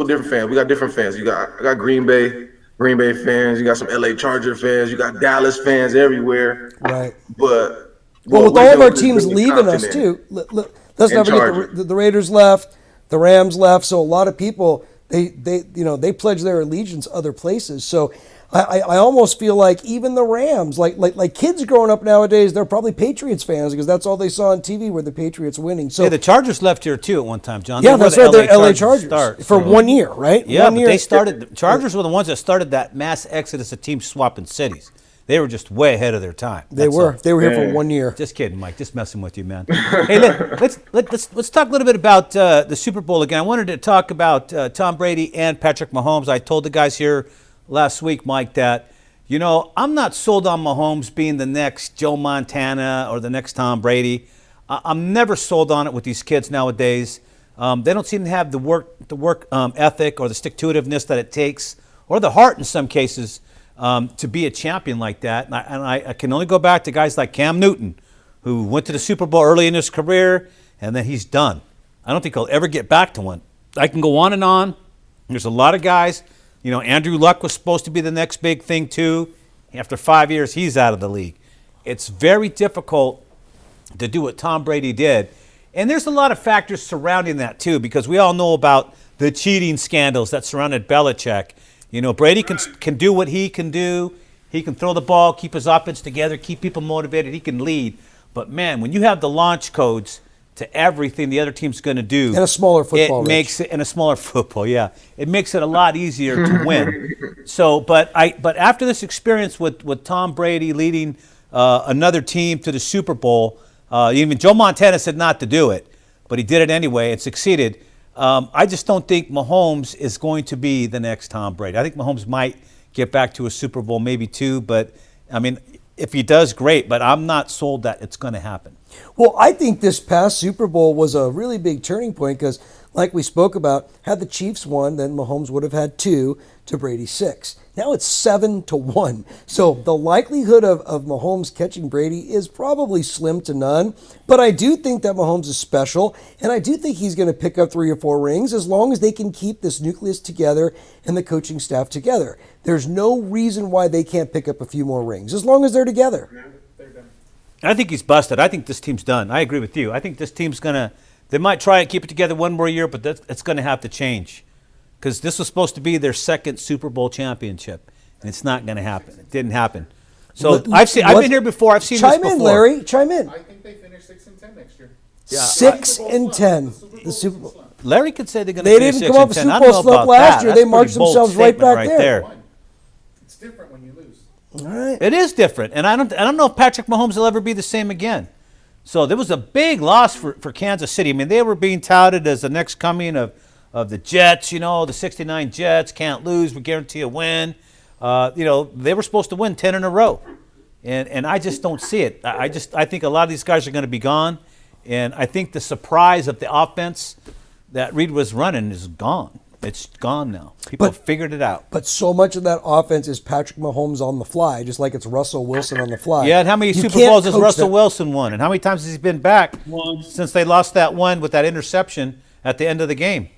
Speaker 5: different fans. We got different fans. I got Green Bay fans. You got some LA Charger fans. You got Dallas fans everywhere.
Speaker 3: Right.
Speaker 5: But
Speaker 3: well, with all of our teams leaving us too, let's not forget the Raiders left, the Rams left. So a lot of people they pledge their allegiance other places. So I almost feel like even the Rams, like kids growing up nowadays, they're probably Patriots fans, because that's all they saw on TV were the Patriots winning. So
Speaker 1: the Chargers left here too at one time, John.
Speaker 3: Yeah, that's right. They're LA Chargers for 1 year, right?
Speaker 1: Yeah,
Speaker 3: 1 year.
Speaker 1: But they started. The Chargers were the ones that started that mass exodus of teams swapping cities. They were just way ahead of their time.
Speaker 3: They were here for 1 year.
Speaker 1: Just kidding, Mike. Just messing with you, man. Hey, let's talk a little bit about the Super Bowl again. I wanted to talk about Tom Brady and Patrick Mahomes. I told the guys here last week, Mike, that I'm not sold on Mahomes being the next Joe Montana or the next Tom Brady. I'm never sold on it with these kids nowadays. They don't seem to have the work ethic or the stick-to-itiveness that it takes, or the heart in some cases, to be a champion like that. And I can only go back to guys like Cam Newton, who went to the Super Bowl early in his career, and then he's done. I don't think he'll ever get back to one. I can go on and on. There's a lot of guys. You know, Andrew Luck was supposed to be the next big thing too. After 5 years, he's out of the league. It's very difficult to do what Tom Brady did. And there's a lot of factors surrounding that too, because we all know about the cheating scandals that surrounded Belichick. You know, Brady can do what he can do. He can throw the ball, keep his offense together, keep people motivated. He can lead. But, man, when you have the launch codes to everything the other team's going to do.
Speaker 3: And a smaller football.
Speaker 1: It makes it, and a smaller football, yeah. It makes it a lot easier to win. So, but after this experience with Tom Brady leading another team to the Super Bowl, even Joe Montana said not to do it, but he did it anyway and succeeded. I just don't think Mahomes is going to be the next Tom Brady. I think Mahomes might get back to a Super Bowl, maybe two, but, I mean, if he does, great, but I'm not sold that it's going to happen.
Speaker 3: Well, I think this past Super Bowl was a really big turning point because, like we spoke about, had the Chiefs won, then Mahomes would have had 2 to Brady's 6. Now it's 7-1. So the likelihood of Mahomes catching Brady is probably slim to none. But I do think that Mahomes is special, and I do think he's going to pick up 3 or 4 rings as long as they can keep this nucleus together and the coaching staff together. There's no reason why they can't pick up a few more rings as long as they're together.
Speaker 1: I think he's busted. I think this team's done. I agree with you. I think this team's going to – they might try and keep it together one more year, but it's going to have to change because this was supposed to be their second Super Bowl championship, and it's not going to happen. It didn't happen. So I've been here before. I've seen this before.
Speaker 3: Chime in, Larry. Chime in.
Speaker 4: I think they finish 6-10 next year.
Speaker 1: Yeah.
Speaker 3: 6-10. The Super Bowl.
Speaker 1: Larry could say they're going to
Speaker 3: They
Speaker 1: finish
Speaker 3: didn't
Speaker 1: 6
Speaker 3: come
Speaker 1: and
Speaker 3: off a
Speaker 1: 10.
Speaker 3: Super
Speaker 1: I
Speaker 3: Bowl
Speaker 1: don't know
Speaker 3: slump
Speaker 1: about
Speaker 3: last
Speaker 1: that.
Speaker 3: year.
Speaker 1: That's
Speaker 3: They
Speaker 1: a
Speaker 3: marched
Speaker 1: pretty bold
Speaker 3: themselves right
Speaker 1: statement
Speaker 3: back there.
Speaker 4: It's different when you lose.
Speaker 3: All right.
Speaker 1: It is different, and I don't know if Patrick Mahomes will ever be the same again. So there was a big loss for Kansas City. I mean, they were being touted as the next coming of the Jets, you know, the 69 Jets, can't lose, we guarantee a win. You know, they were supposed to win 10 in a row. And I just don't see it. I think a lot of these guys are going to be gone. And I think the surprise of the offense that Reed was running is gone. It's gone now. People have figured it out.
Speaker 3: But so much of that offense is Patrick Mahomes on the fly, just like it's Russell Wilson on the fly.
Speaker 1: Yeah, and how many
Speaker 3: You
Speaker 1: Super
Speaker 3: can't
Speaker 1: Bowls has
Speaker 3: coach
Speaker 1: Russell
Speaker 3: that.
Speaker 1: Wilson won? And how many times has he been back since they lost that one with that interception at the end of the game?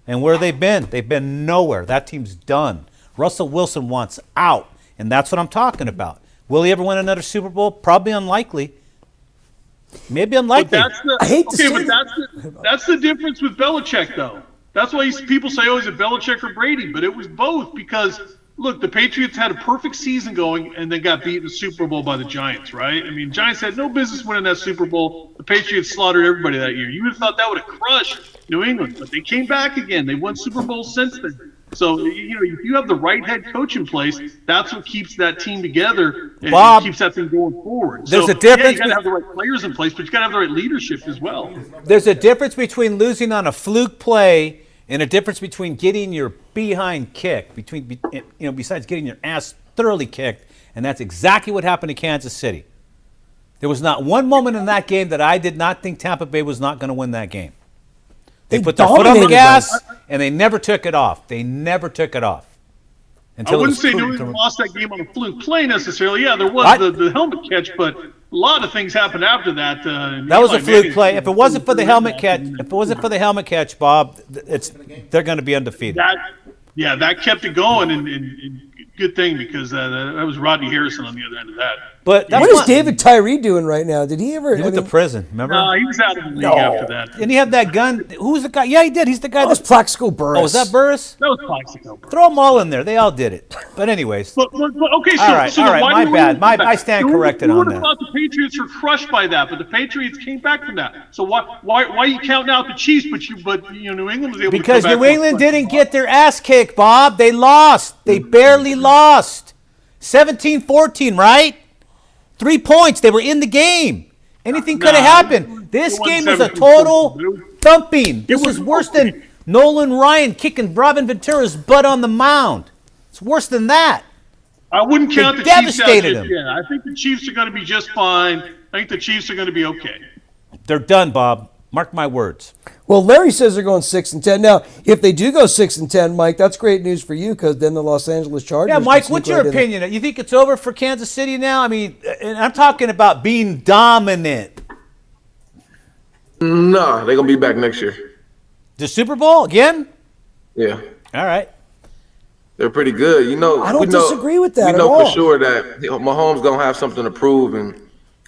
Speaker 1: And where they've been? They've been nowhere. That team's done. Russell Wilson wants out, and that's what I'm talking about. Will he ever win another Super Bowl? Probably unlikely. Maybe unlikely.
Speaker 3: I hate to say
Speaker 2: That's the difference with Belichick, though. That's why people say, oh, is it Belichick or Brady? But it was both because, look, the Patriots had a perfect season going and then got beat in the Super Bowl by the Giants, right? I mean, Giants had no business winning that Super Bowl. The Patriots slaughtered everybody that year. You would have thought that would have crushed New England, but they came back again. They won Super Bowls since then. So, you know, if you have the right head coach in place, that's what keeps that team together and
Speaker 1: Bob,
Speaker 2: keeps that thing going forward.
Speaker 1: There's
Speaker 2: so,
Speaker 1: a difference.
Speaker 2: Yeah, you got to have the right players in place, but you got to have the right leadership as well.
Speaker 1: There's a difference between losing on a fluke play and a difference between getting your behind kicked, besides getting your ass thoroughly kicked, and that's exactly what happened to Kansas City. There was not one moment in that game that I did not think Tampa Bay was not going to win that game. They put their foot on the
Speaker 3: dominated
Speaker 1: gas, and they never took it off. They never took it off.
Speaker 2: I wouldn't say New England lost that game on a fluke play necessarily. Yeah, there was the helmet catch, but a lot of things happened after that.
Speaker 1: That was a fluke play. If it wasn't for the helmet catch, Bob, they're going to be undefeated.
Speaker 2: That kept it going, and good thing because that was Rodney Harrison on the other end of that.
Speaker 1: But
Speaker 3: What is David Tyree doing right now? Did he ever?
Speaker 1: He went to prison, remember?
Speaker 2: No, he was out of the league after that.
Speaker 1: Didn't he have that gun? Who was the guy? Yeah, he did. He's the guy
Speaker 3: That was Plaxico Burress.
Speaker 1: Oh, was that Burris?
Speaker 2: That was Plaxico.
Speaker 1: Throw them all in there. They all did it. But anyways.
Speaker 2: But okay,
Speaker 1: all right.
Speaker 2: why
Speaker 1: My bad. I stand corrected on
Speaker 2: You would have
Speaker 1: that.
Speaker 2: thought the Patriots were crushed by that, but the Patriots came back from that. So why are you counting out the Chiefs? But New England was able to come
Speaker 1: Because
Speaker 2: back
Speaker 1: New England didn't get their ass kicked, Bob. They lost. They barely lost. 17-14, right? 3 points. They were in the game. Anything could have happened. This game was a total thumping. This is worse than Nolan Ryan kicking Robin Ventura's butt on the mound. It's worse than that.
Speaker 2: I wouldn't count
Speaker 1: They
Speaker 2: the Chiefs out
Speaker 1: devastated
Speaker 2: just
Speaker 1: them.
Speaker 2: yet. I think the Chiefs are going to be just fine. I think the Chiefs are going to be okay.
Speaker 1: They're done, Bob. Mark my words.
Speaker 3: Well, Larry says they're going 6-10. Now, if they do go 6-10, Mike, that's great news for you because then the Los Angeles Chargers.
Speaker 1: Yeah,
Speaker 3: can
Speaker 1: Mike,
Speaker 3: sneak
Speaker 1: what's your
Speaker 3: right in there.
Speaker 1: opinion? You think it's over for Kansas City now? I mean, and I'm talking about being dominant.
Speaker 5: No, they're gonna be back next year.
Speaker 1: The Super Bowl again?
Speaker 5: Yeah.
Speaker 1: All right.
Speaker 5: They're pretty good.
Speaker 3: I don't disagree with that
Speaker 5: We
Speaker 3: at
Speaker 5: know
Speaker 3: all.
Speaker 5: for sure that Mahomes gonna have something to prove, and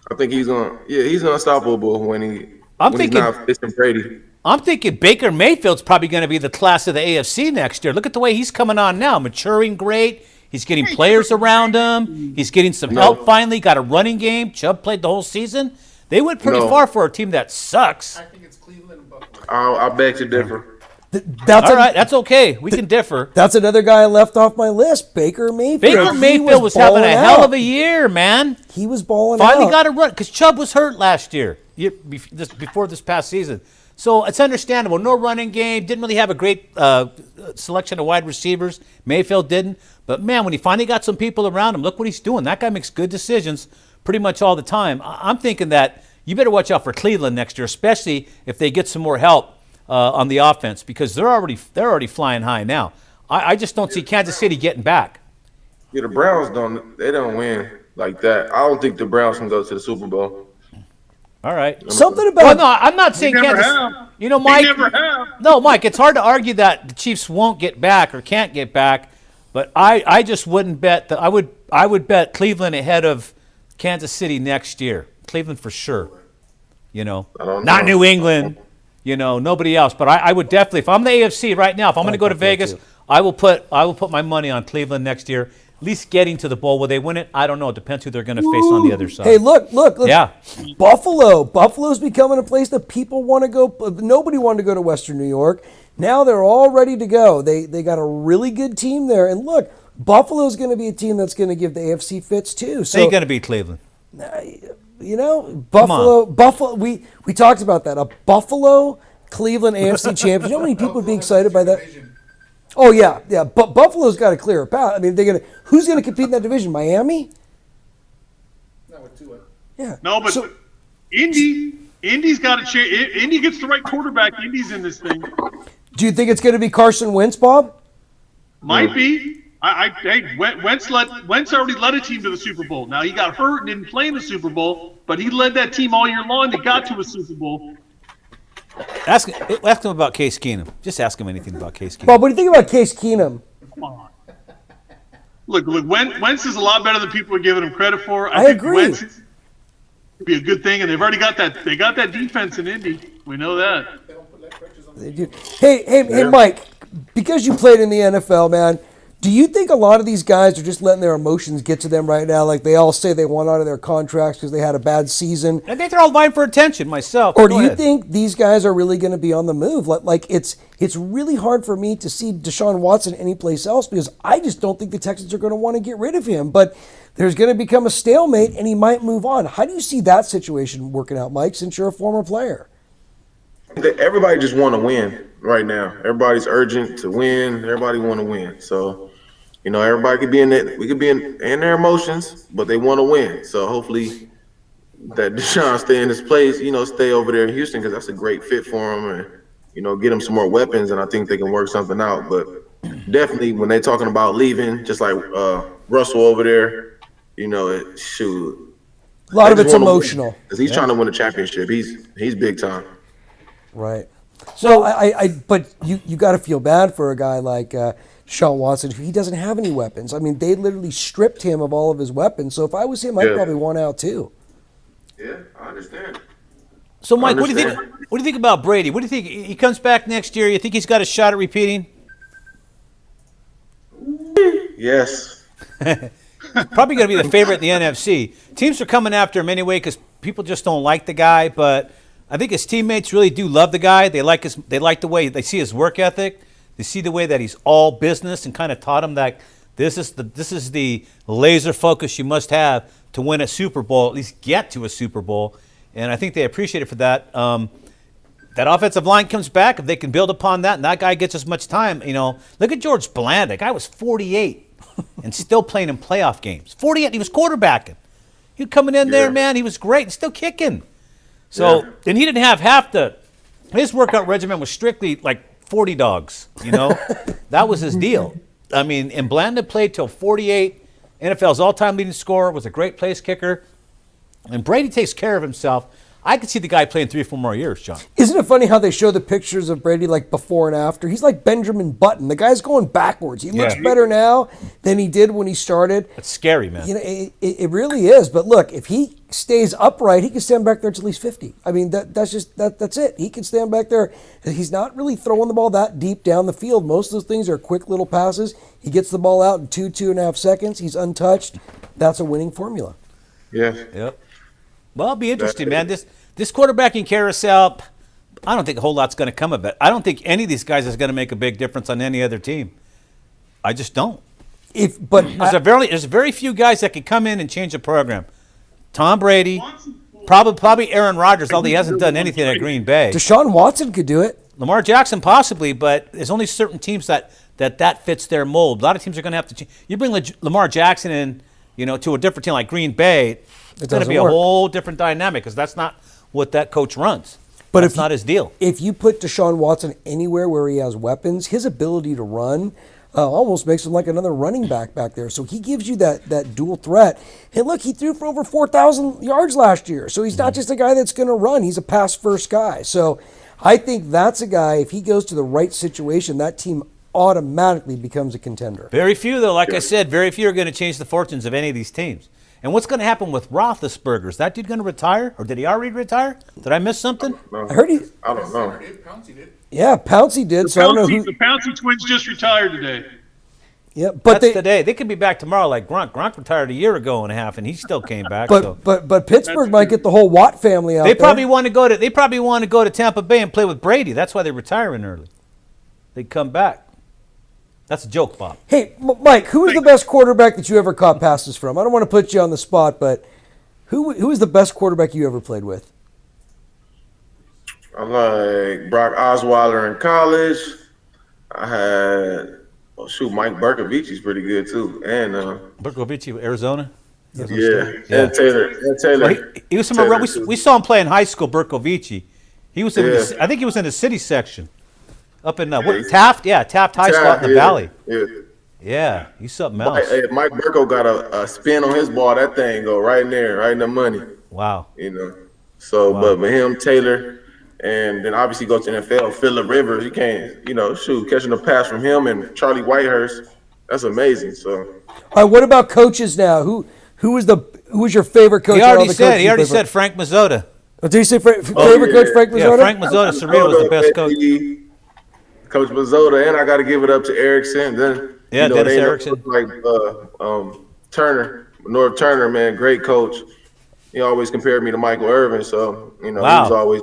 Speaker 5: I think he's unstoppable when he's not facing Brady.
Speaker 1: I'm thinking Baker Mayfield's probably going to be the class of the AFC next year. Look at the way he's coming on now, maturing great. He's getting players around him. He's getting some help finally. Got a running game. Chubb played the whole season. They went pretty far for a team that sucks.
Speaker 4: I think it's Cleveland and Buffalo.
Speaker 5: I beg to differ.
Speaker 3: That's
Speaker 1: All right, that's okay. We can differ.
Speaker 3: That's another guy I left off my list, Baker Mayfield.
Speaker 1: Baker
Speaker 3: He
Speaker 1: Mayfield was having a
Speaker 3: balling
Speaker 1: hell
Speaker 3: out.
Speaker 1: of a year, man.
Speaker 3: He was balling out.
Speaker 1: Finally got a run because Chubb was hurt last year, before this past season. So it's understandable. No running game. Didn't really have a great selection of wide receivers. Mayfield didn't. But, man, when he finally got some people around him, look what he's doing. That guy makes good decisions pretty much all the time. I'm thinking that you better watch out for Cleveland next year, especially if they get some more help on the offense because they're already flying high now. I just don't see Kansas City getting back.
Speaker 5: Yeah, the Browns don't win like that. I don't think the Browns can go to the Super Bowl.
Speaker 1: All right.
Speaker 3: Something about
Speaker 1: Well, no, I'm not saying
Speaker 2: never
Speaker 1: Kansas.
Speaker 2: have.
Speaker 1: You know, Mike.
Speaker 2: They never have.
Speaker 1: No, Mike. It's hard to argue that the Chiefs won't get back or can't get back, but I just wouldn't bet that. I would bet Cleveland ahead of Kansas City next year. Cleveland for sure. You know,
Speaker 5: I don't
Speaker 1: not
Speaker 5: know.
Speaker 1: New England. You know, nobody else. But I would definitely, if I'm the AFC right now, if I'm going to go to Vegas, I will put my money on Cleveland next year. At least getting to the bowl. Will they win it? I don't know. It depends who they're going to face on the other side.
Speaker 3: Hey, look.
Speaker 1: Yeah.
Speaker 3: Buffalo. Buffalo's becoming a place that people want to go. Nobody wanted to go to Western New York. Now they're all ready to go. They got a really good team there. And look, Buffalo's going to be a team that's going to give the AFC fits too. So
Speaker 1: They're going to beat Cleveland.
Speaker 3: you know, Buffalo. We talked about that. A Buffalo Cleveland AFC champion. You know how many people would be excited by that?
Speaker 4: Division.
Speaker 3: Oh yeah. But Buffalo's got to clear a path. I mean, who's going to compete in that division? Miami?
Speaker 4: Not with Tua.
Speaker 3: Yeah.
Speaker 2: No, but
Speaker 3: So-
Speaker 2: Indy's got a chance. Indy gets the right quarterback. Indy's in this thing.
Speaker 3: do you think it's going to be Carson Wentz, Bob?
Speaker 2: Might be. Wentz already led a team to the Super Bowl. Now he got hurt and didn't play in the Super Bowl, but he led that team all year long. They got to a Super Bowl.
Speaker 1: Ask him about Case Keenum. Just ask him anything about Case Keenum.
Speaker 3: Bob, what do you think about Case Keenum?
Speaker 2: Come on. Look, Wentz is a lot better than people are giving him credit for.
Speaker 3: I
Speaker 2: think
Speaker 3: agree.
Speaker 2: Wentz would be a good thing, and they've already got that. They got that defense in Indy. We know that.
Speaker 4: They don't put like crutches on
Speaker 3: They do. Hey, Mike, because you played in the NFL, man, do you think a lot of these guys are just letting their emotions get to them right now? Like they all say they want out of their contracts because they had a bad season.
Speaker 1: I think they're all vying for attention. Myself.
Speaker 3: Or
Speaker 1: Go
Speaker 3: do you
Speaker 1: ahead.
Speaker 3: think these guys are really going to be on the move? Like it's really hard for me to see Deshaun Watson anyplace else because I just don't think the Texans are going to want to get rid of him. But there's going to become a stalemate and he might move on. How do you see that situation working out, Mike, since you're a former player?
Speaker 5: Everybody just want to win right now. Everybody's urgent to win. Everybody want to win. So, you know, everybody could be in it. We could be in their emotions, but they want to win. So hopefully that Deshaun stay in his place, you know, stay over there in Houston because that's a great fit for him and, you know, get him some more weapons. And I think they can work something out. But definitely when they're talking about leaving, just like Russell over there, you know, shoot.
Speaker 3: A lot of
Speaker 5: They
Speaker 3: it's
Speaker 5: just wanna win,
Speaker 3: emotional.
Speaker 5: 'cause he's trying to win a championship. He's big time.
Speaker 3: Right. So but you got to feel bad for a guy like Deshaun Watson, who he doesn't have any weapons. I mean, they literally stripped him of all of his weapons. So if I was him, I'd
Speaker 5: Yeah.
Speaker 3: probably want out too.
Speaker 5: Yeah, I understand.
Speaker 1: So, Mike, what do you think?
Speaker 5: understand.
Speaker 1: What do you think about Brady? What do you think? He comes back next year. You think he's got a shot at repeating?
Speaker 5: Yes.
Speaker 1: Probably going to be the favorite in the NFC. Teams are coming after him anyway because people just don't like the guy. But I think his teammates really do love the guy. They like the way they see his work ethic. They see the way that he's all business and kind of taught him that this is the laser focus you must have to win a Super Bowl, at least get to a Super Bowl. And I think they appreciate it for that. That offensive line comes back, if they can build upon that, and that guy gets as much time, you know. Look at George Bland. That guy was 48 and still playing in playoff games. 48, he was quarterbacking. He was coming in there,
Speaker 5: Yeah.
Speaker 1: man. He was great and still kicking. So,
Speaker 5: Yeah.
Speaker 1: and he didn't have half the His workout regimen was strictly like 40 dogs, you know? That was his deal. I mean, and Blandon played till 48, NFL's all-time leading scorer, was a great place kicker. And Brady takes care of himself. I could see the guy playing 3 or 4 more years, John.
Speaker 3: Isn't it funny how they show the pictures of Brady like before and after? He's like Benjamin Button. The guy's going backwards. He looks better now than he did when he started.
Speaker 1: That's scary, man.
Speaker 3: You know, it really is. But look, if he stays upright, he can stand back there until he's 50. I mean, that's it. He can stand back there. He's not really throwing the ball that deep down the field. Most of those things are quick little passes. He gets the ball out in 2.5 seconds. He's untouched. That's a winning formula.
Speaker 5: Yeah.
Speaker 1: Yep. Well, it'll be interesting, man. This quarterbacking carousel, I don't think a whole lot's going to come of it. I don't think any of these guys is going to make a big difference on any other team. I just don't. There's very few guys that can come in and change the program. Tom Brady, probably Aaron Rodgers, although he hasn't done anything at Green Bay.
Speaker 3: Deshaun Watson could do it.
Speaker 1: Lamar Jackson possibly, but there's only certain teams that fits their mold. A lot of teams are going to have to change. You bring Lamar Jackson in, to a different team like Green Bay, it's going to be a whole different dynamic because that's not what that coach runs. But it's not his deal.
Speaker 3: If you put Deshaun Watson anywhere where he has weapons, his ability to run almost makes him like another running back there. So he gives you that dual threat. And look, he threw for over 4,000 yards last year. So he's not just a guy that's going to run. He's a pass-first guy. So I think that's a guy, if he goes to the right situation, that team automatically becomes a contender.
Speaker 1: Very few, though. Like I said, very few are going to change the fortunes of any of these teams. And what's going to happen with Roethlisberger? Is that dude going to retire? Or did he already retire? Did I miss something?
Speaker 3: I heard he...
Speaker 5: I don't know.
Speaker 4: Pouncey did.
Speaker 3: Yeah, Pouncey did. So I don't know who...
Speaker 2: The Pouncey twins just retired today.
Speaker 3: Yeah, but
Speaker 1: that's today. They could be back tomorrow like Gronk. Gronk retired a year ago and a half, and he still came back.
Speaker 3: But Pittsburgh might get the whole Watt family out
Speaker 1: They
Speaker 3: there.
Speaker 1: probably want to go to Tampa Bay and play with Brady. That's why they're retiring early. They come back. That's a joke, Bob.
Speaker 3: Hey, Mike, who is the best quarterback that you ever caught passes from? I don't want to put you on the spot, but who is the best quarterback you ever played with?
Speaker 5: I like Brock Osweiler in college. I had, Mike Berkovici's pretty good too, and
Speaker 1: Berkovici, Arizona.
Speaker 5: and Taylor.
Speaker 1: Well, he was from we saw him play in high school. Berkovici. He was in. I think he was in the city section. Up in Taft? Yeah, Taft High School out in the Valley. Yeah, he's something else.
Speaker 5: Mike Burko got a spin on his ball. That thing go right in there, right in the money.
Speaker 1: Wow.
Speaker 5: So, but with him, Taylor, and then obviously go to NFL, Phillip Rivers, you can't, catching a pass from him and Charlie Whitehurst, that's amazing. So.
Speaker 3: All right, what about coaches now? Who was your favorite coach?
Speaker 1: He already said Frank Mazzotta.
Speaker 3: Oh, did you say favorite coach Frank Mazzotta?
Speaker 1: Yeah, Frank Mazzotta. Cerrito was the best coach.
Speaker 5: Coach Mazzotta, and I got to give it up to Erickson. Then
Speaker 1: Dennis Erickson,
Speaker 5: like Turner, Norv Turner, man, great coach. He always compared me to Michael Irvin, so he was always.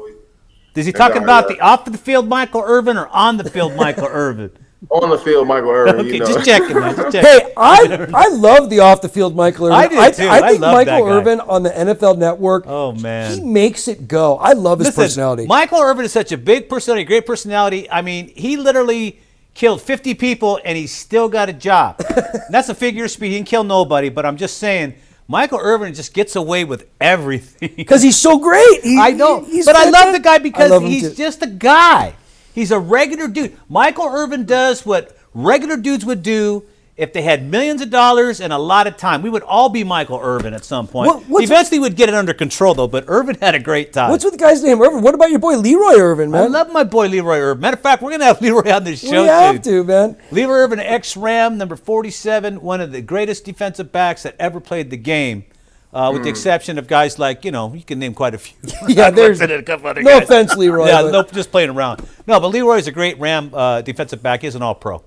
Speaker 1: Is he talking about the off the field Michael Irvin or on the field Michael Irvin?
Speaker 5: On the field, Michael Irvin.
Speaker 1: Okay, just checking, man. Just checking.
Speaker 3: Hey, I love the off the field Michael Irvin.
Speaker 1: I do too.
Speaker 3: I think
Speaker 1: love
Speaker 3: Michael
Speaker 1: that guy.
Speaker 3: Irvin on the NFL Network.
Speaker 1: Oh man,
Speaker 3: he makes it go. I love his personality.
Speaker 1: Michael Irvin is such a big personality, great personality. I mean, he literally killed 50 people and he still got a job. That's a figure of speech. He didn't kill nobody, but I'm just saying. Michael Irvin just gets away with everything.
Speaker 3: Because he's so great.
Speaker 1: I know. But I love the guy because he's just a guy. He's a regular dude. Michael Irvin does what regular dudes would do if they had millions of dollars and a lot of time. We would all be Michael Irvin at some point. Eventually we'd get it under control, though, but Irvin had a great time.
Speaker 3: What's with the guy's name, Irvin? What about your boy Leroy Irvin, man?
Speaker 1: I love my boy Leroy Irvin. Matter of fact, we're going to have Leroy on this show,
Speaker 3: We have to, man.
Speaker 1: Leroy Irvin, ex-Ram, number 47, one of the greatest defensive backs that ever played the game. With the exception of guys like, you can name quite a few.
Speaker 3: Yeah, there's
Speaker 1: a couple other
Speaker 3: no
Speaker 1: guys.
Speaker 3: offense, Leroy.
Speaker 1: Yeah, no, just playing around. No, but Leroy's a great Ram defensive back. He's an all-pro.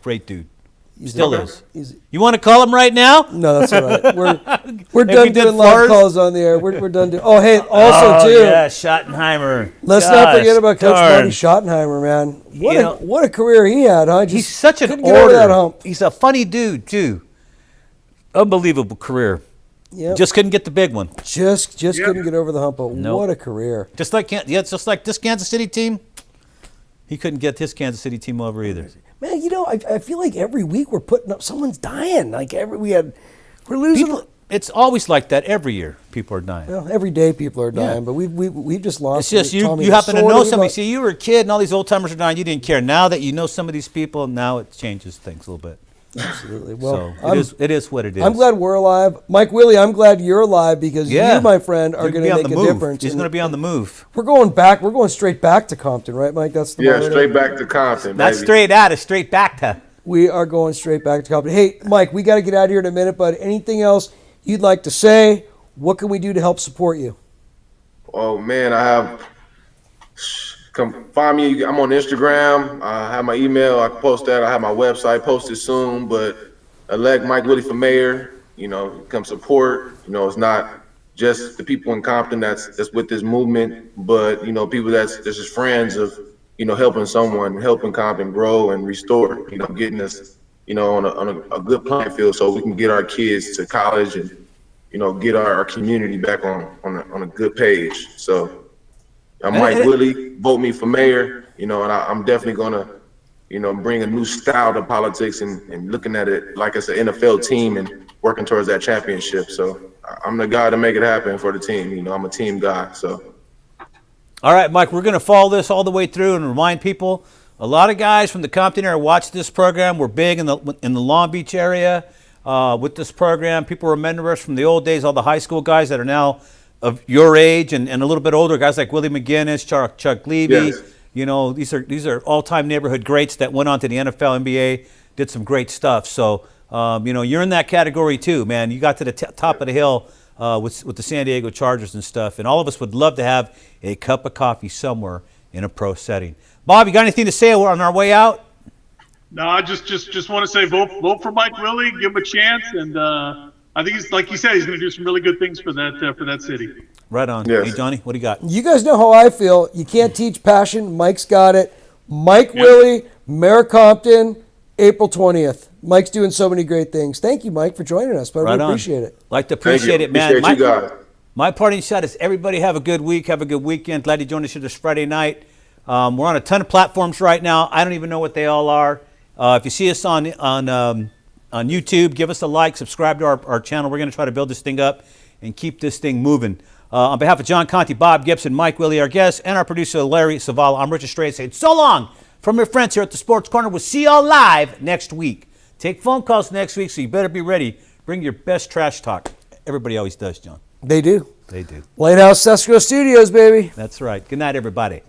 Speaker 1: Great dude. Still is. You want to call him right now?
Speaker 3: No, that's all right. We're done doing live calls on the air. We're done doing. Oh, hey, also too.
Speaker 1: Yeah, Schottenheimer.
Speaker 3: Let's not forget about Coach Marty Schottenheimer, man. What a career he had, huh?
Speaker 1: He's such an
Speaker 3: get over that hump.
Speaker 1: He's a funny dude too. Unbelievable career.
Speaker 3: Yep.
Speaker 1: Just couldn't get the big one.
Speaker 3: Just couldn't get over the hump. But what a career!
Speaker 1: Just like this Kansas City team, he couldn't get his Kansas City team over either.
Speaker 3: Man, I feel like every week we're putting up someone's dying. Like we're losing.
Speaker 1: it's always like that every year. People are dying.
Speaker 3: Well, every day people are dying,
Speaker 1: Yeah.
Speaker 3: but we've just lost.
Speaker 1: It's just
Speaker 3: Tommy
Speaker 1: you happen to
Speaker 3: Lasorda,
Speaker 1: know
Speaker 3: we've
Speaker 1: somebody.
Speaker 3: lost-
Speaker 1: See, you were a kid and all these old timers are dying. You didn't care. Now that you know some of these people, now it changes things a little bit.
Speaker 3: Absolutely. Well,
Speaker 1: So it is what it is.
Speaker 3: I'm glad we're alive. Mike Willie, I'm glad you're alive because
Speaker 1: Yeah.
Speaker 3: you, my friend, are
Speaker 1: You're
Speaker 3: going
Speaker 1: be
Speaker 3: to
Speaker 1: on
Speaker 3: make
Speaker 1: the
Speaker 3: a
Speaker 1: move.
Speaker 3: difference.
Speaker 1: He's
Speaker 3: And
Speaker 1: going to be on the move.
Speaker 3: We're going back. We're going straight back to Compton, right, Mike? That's the
Speaker 5: Yeah,
Speaker 3: motto
Speaker 5: straight
Speaker 3: there?
Speaker 5: back to Compton,
Speaker 1: Not
Speaker 5: baby.
Speaker 1: straight out, it's straight back to.
Speaker 3: We are going straight back to Compton. Hey, Mike, we got to get out of here in a minute, but anything else you'd like to say? What can we do to help support you?
Speaker 5: Oh man, I have. Come find me. I'm on Instagram. I have my email. I can post that. I have my website posted soon. But elect Mike Willie for mayor. Come support. It's not just the people in Compton that's with this movement, but people that's just friends of helping someone, helping Compton grow and restore. Getting us on a good playing field so we can get our kids to college and get our community back on a good page. So I'm Mike Willie, vote me for mayor, and I'm definitely gonna, bring a new style to politics and looking at it like it's an NFL team and working towards that championship. So I'm the guy to make it happen for the team. I'm a team guy. So.
Speaker 1: All right, Mike, we're going to follow this all the way through and remind people. A lot of guys from the Compton area watch this program. We're big in the Long Beach area with this program. People remember us from the old days, all the high school guys that are now of your age and a little bit older, guys like Willie McGinnis, Chuck Levy.
Speaker 5: Yes.
Speaker 1: These are all-time neighborhood greats that went on to the NFL, NBA, did some great stuff. So, you're in that category too, man. You got to the top of the hill with the San Diego Chargers and stuff, and all of us would love to have a cup of coffee somewhere in a pro setting. Bob, you got anything to say on our way out?
Speaker 2: No, I just want to say vote for Mike Willie, give him a chance, and I think he's like you said, he's going to do some really good things for that city.
Speaker 1: Right on.
Speaker 5: Yes.
Speaker 1: Hey, Johnny, what do you got?
Speaker 3: You guys know how I feel. You can't teach passion. Mike's got it. Mike Willie, Mayor Compton, April 20th. Mike's doing so many great things. Thank you, Mike, for joining us. But I really appreciate it.
Speaker 1: Like to
Speaker 5: Thank
Speaker 1: appreciate
Speaker 5: you.
Speaker 1: it, man.
Speaker 5: Appreciate you guys.
Speaker 1: My parting shot is everybody have a good week, have a good weekend. Glad you joined us here this Friday night. We're on a ton of platforms right now. I don't even know what they all are. If you see us on YouTube, give us a like, subscribe to our channel. We're going to try to build this thing up and keep this thing moving. On behalf of John Conti, Bob Gibson, Mike Willie, our guest, and our producer, Larry Savala, I'm Richard Estrella saying so long from your friends here at the Sports Corner. We'll see y'all live next week. Take phone calls next week, so you better be ready. Bring your best trash talk. Everybody always does, John.
Speaker 3: They do.
Speaker 1: They do.
Speaker 3: Lighthouse Sesco Studios, baby.
Speaker 1: That's right. Good night, everybody.